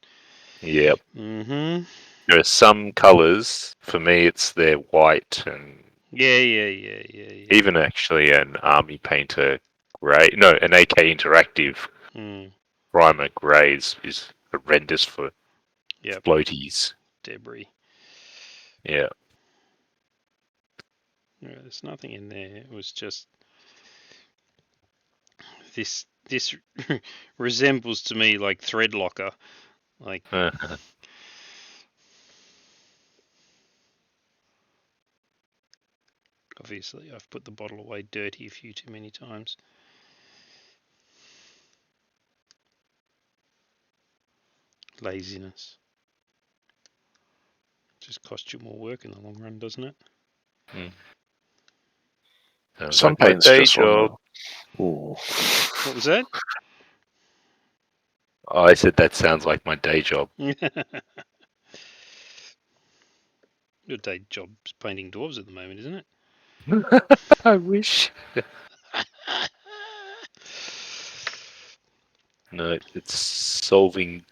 Yep. Mm-hmm. There are some colours, for me it's their white and Yeah. even actually an Army Painter grey, no, an AK Interactive primer grey is horrendous for floaties. Debris. Yeah. Yeah, there's nothing in there. It was just this resembles to me like thread locker. Like obviously I've put the bottle away dirty a few too many times. Laziness. Just costs you more work in the long run, doesn't it? Some like my paint's day just job. What was that? I said that sounds like my day job. Your day job's painting dwarves at the moment, isn't it? I wish. No, it's solving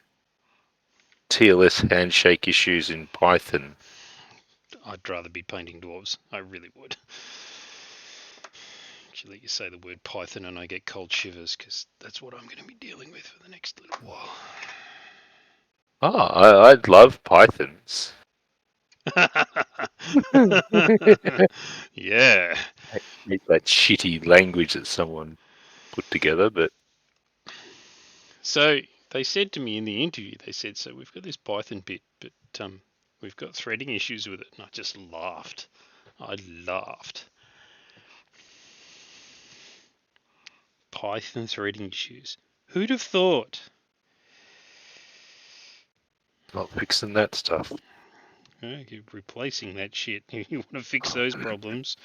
TLS handshake issues in Python. I'd rather be painting dwarves. I really would. Actually, you say the word Python and I get cold shivers because that's what I'm going to be dealing with for the next little while. Oh, I'd love Pythons. Yeah. Hate that shitty language that someone put together, but So they said to me in the interview, they said, so we've got this Python bit, but we've got threading issues with it. And I just laughed. I laughed. Python threading issues. Who'd have thought? not fixing that stuff. You're replacing that shit. You want to fix those problems,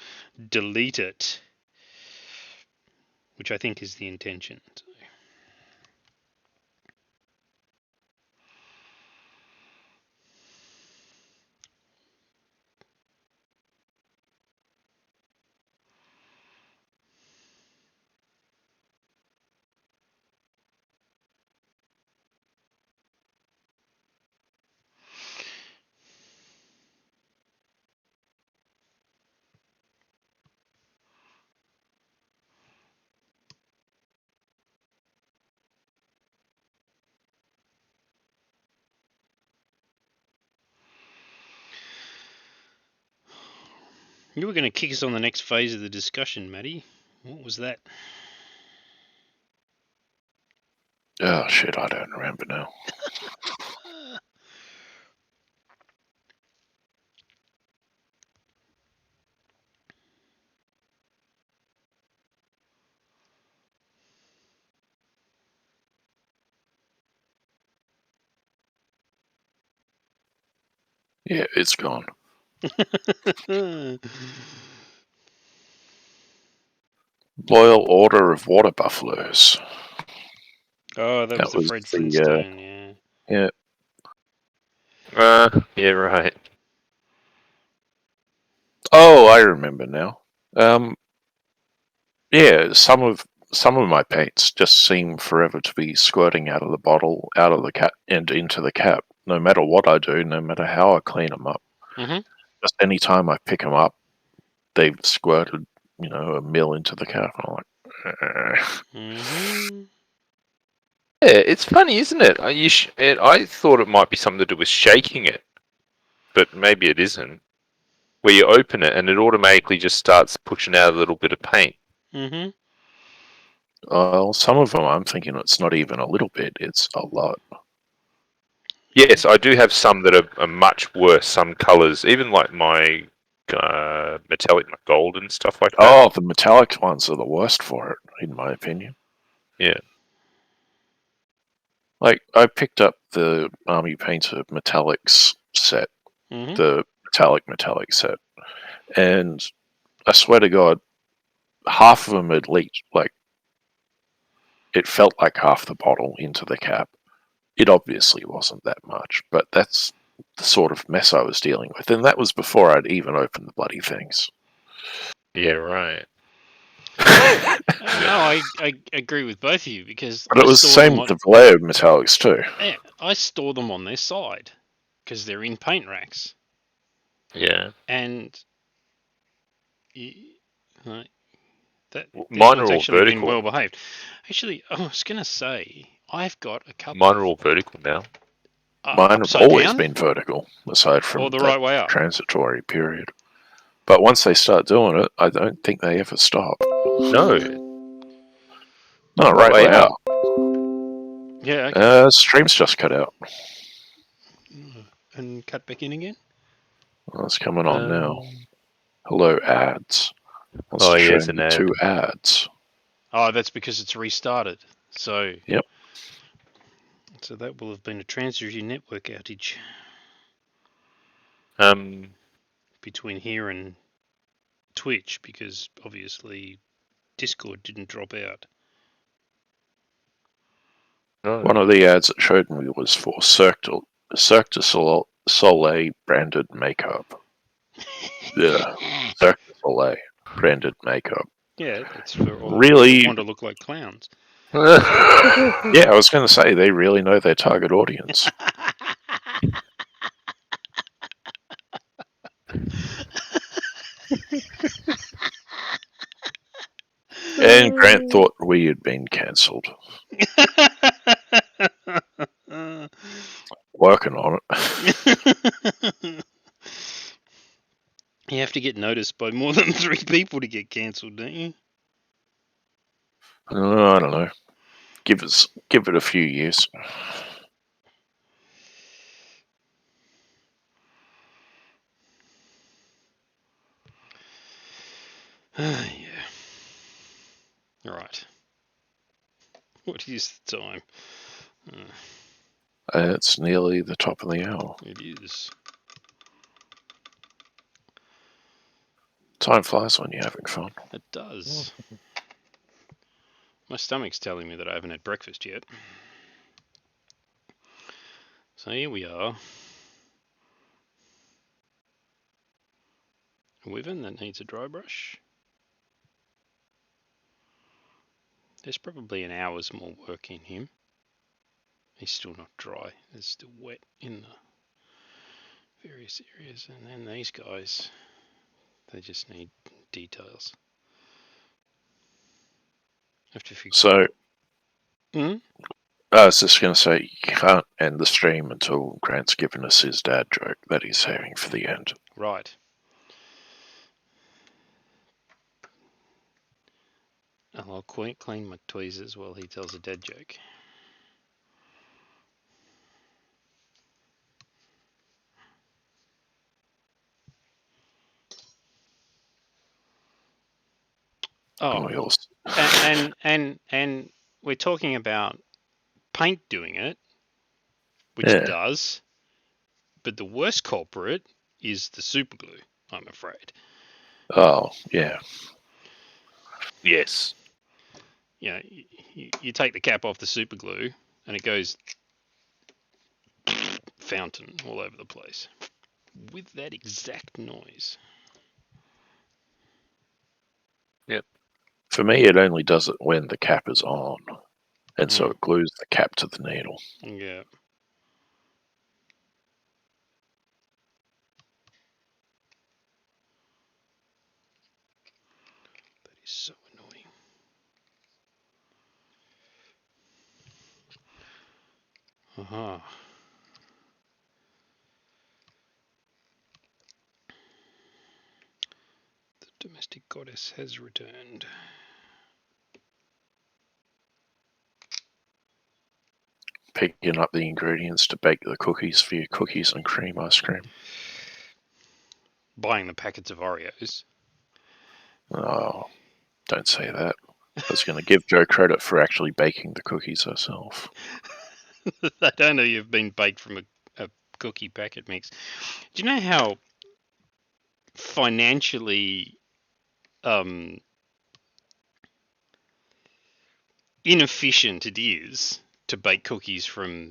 delete it. Which I think is the intention. You were going to kick us on the next phase of the discussion, Matty. What was that? Oh shit, I don't remember now. Yeah, it's gone. Loyal Order of Water Buffaloes. Oh, that was the Fred Flintstone, yeah. Yeah. Yeah, right. Oh, I remember now. Yeah, some of my paints just seem forever to be squirting out of the bottle, out of the cap, and into the cap. No matter what I do, no matter how I clean them up. Mm-hmm. Just any time I pick them up, they've squirted, a mill into the cap. And I'm like, Mm-hmm. Yeah, it's funny, isn't it? I thought it might be something to do with shaking it, but maybe it isn't. Where you open it and it automatically just starts pushing out a little bit of paint. Mm-hmm. Well, some of them I'm thinking it's not even a little bit; it's a lot. Yes, I do have some that are much worse. Some colours, even like my metallic, my gold and stuff like that. Oh, the metallic ones are the worst for it, in my opinion. Yeah. Like, I picked up the Army Painter Metallics set, Mm-hmm. the metallic set, and I swear to God, half of them had leaked. Like, it felt like half the bottle into the cap. It obviously wasn't that much, but that's the sort of mess I was dealing with, and that was before I'd even opened the bloody things. Yeah, right. No, I agree with both of you because But it was the same with the Vallejo Metallics too. Yeah, I store them on their side because they're in paint racks. Yeah. And that mine are one's all actually vertical. been well behaved. Actually, I was going to say I've got a couple. Mine are all vertical now. Mine have always been vertical, aside from the right way up. Transitory period. But once they start doing it, I don't think they ever stop. No. No, right way up. Yeah. Okay. Stream's just cut out. And cut back in again. Well, it's coming on now. Hello, ads. Wants to yes, show an me ad. 2 ads. Oh, that's because it's restarted. So. Yep. So that will have been a transitory network outage. Between here and Twitch, because obviously Discord didn't drop out. No. One of the ads it showed me was for Cirque du Soleil branded makeup. Yeah, Cirque du Soleil branded makeup. Yeah, that's for all really who want to look like clowns. Yeah, I was going to say, they really know their target audience. And Grant thought we had been cancelled. Working on it. You have to get noticed by more than 3 people to get cancelled, don't you? I don't know. Give it a few years. Yeah. Right. What is the time? It's nearly the top of the hour. It is. Time flies when you're having fun. It does. My stomach's telling me that I haven't had breakfast yet. So here we are. A wyvern that needs a dry brush. There's probably an hour's more work in him. He's still not dry. There's still wet in the various areas. And then these guys, they just need details. Have to figure. So, Hmm? I was just going to say, you can't end the stream until Grant's given us his dad joke that he's saving for the end. Right. I'll clean my tweezers while he tells a dad joke. Oh, and we're talking about paint doing it, which it does, but the worst culprit is the super glue, I'm afraid. Oh, yeah. Yes. You know, you take the cap off the super glue and it goes fountain all over the place with that exact noise. Yep. For me, it only does it when the cap is on, and so it glues the cap to the needle. Yeah. That is so annoying. Aha. The domestic goddess has returned. Picking up the ingredients to bake the cookies for your cookies and cream ice cream. Buying the packets of Oreos. Oh, don't say that. I was going to give Jo credit for actually baking the cookies herself. I don't know you've been baked from a cookie packet mix. Do you know how financially inefficient it is to bake cookies from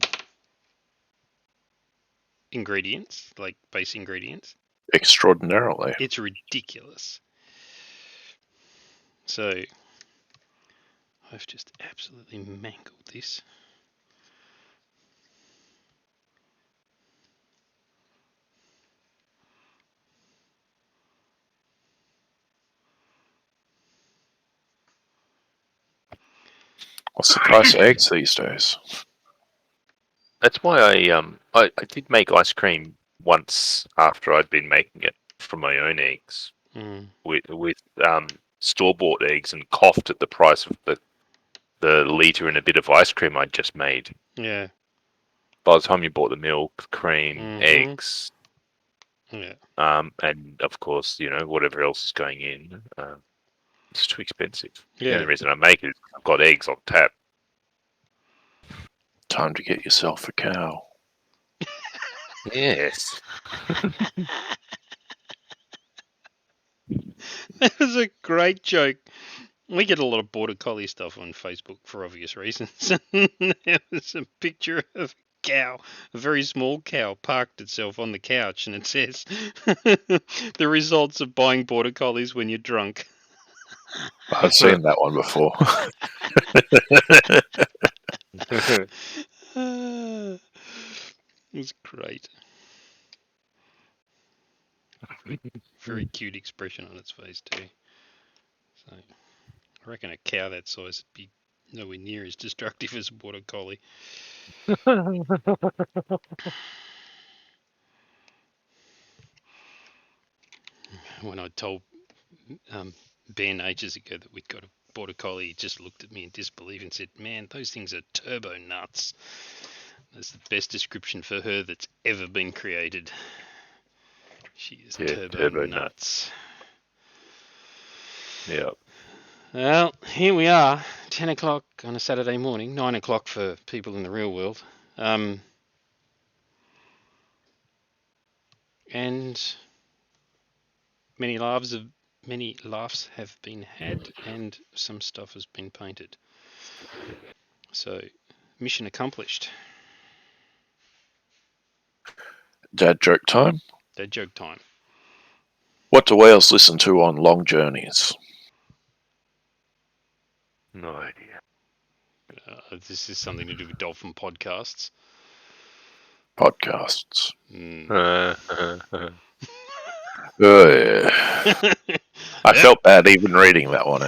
ingredients, like base ingredients? Extraordinarily. It's ridiculous. So I've just absolutely mangled this. What's the price of eggs these days? That's why I did make ice cream once after I'd been making it from my own eggs with store bought eggs and coughed at the price of the litre and a bit of ice cream I'd just made. Yeah. By the time you bought the milk, cream, eggs, and of course, you know, whatever else is going in, it's too expensive. Yeah. The only reason I make it is I've got eggs on tap. Time to get yourself a cow. Yes. That was a great joke. We get a lot of border collie stuff on Facebook for obvious reasons. There was a picture of a cow, a very small cow, parked itself on the couch, and it says, "The results of buying border collies when you're drunk." I've seen that one before. It was great. Very cute expression on its face too. So I reckon a cow that size would be nowhere near as destructive as a border collie. When I told Ben ages ago that we'd got a border collie, he just looked at me in disbelief and said, "Man, those things are turbo nuts." That's the best description for her that's ever been created. She is turbo nuts. Yeah. Well, here we are, 10 o'clock on a Saturday morning, 9 o'clock for people in the real world. And many laughs have been had, and some stuff has been painted. So, mission accomplished. Dad joke time. Dad joke time. What do whales listen to on long journeys? No idea. This is something to do with dolphin podcasts. Podcasts. Oh, yeah. I felt bad even reading that one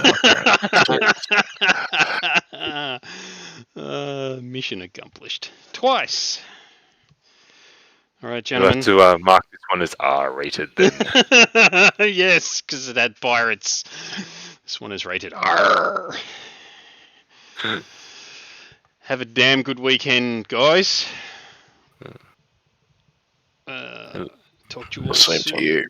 out. Mission accomplished. Twice. All right, You'll gentlemen. have to mark this one as R-rated then. Yes, because it had pirates. This one is rated R. Have a damn good weekend, guys. Talk to you all Same soon. to you.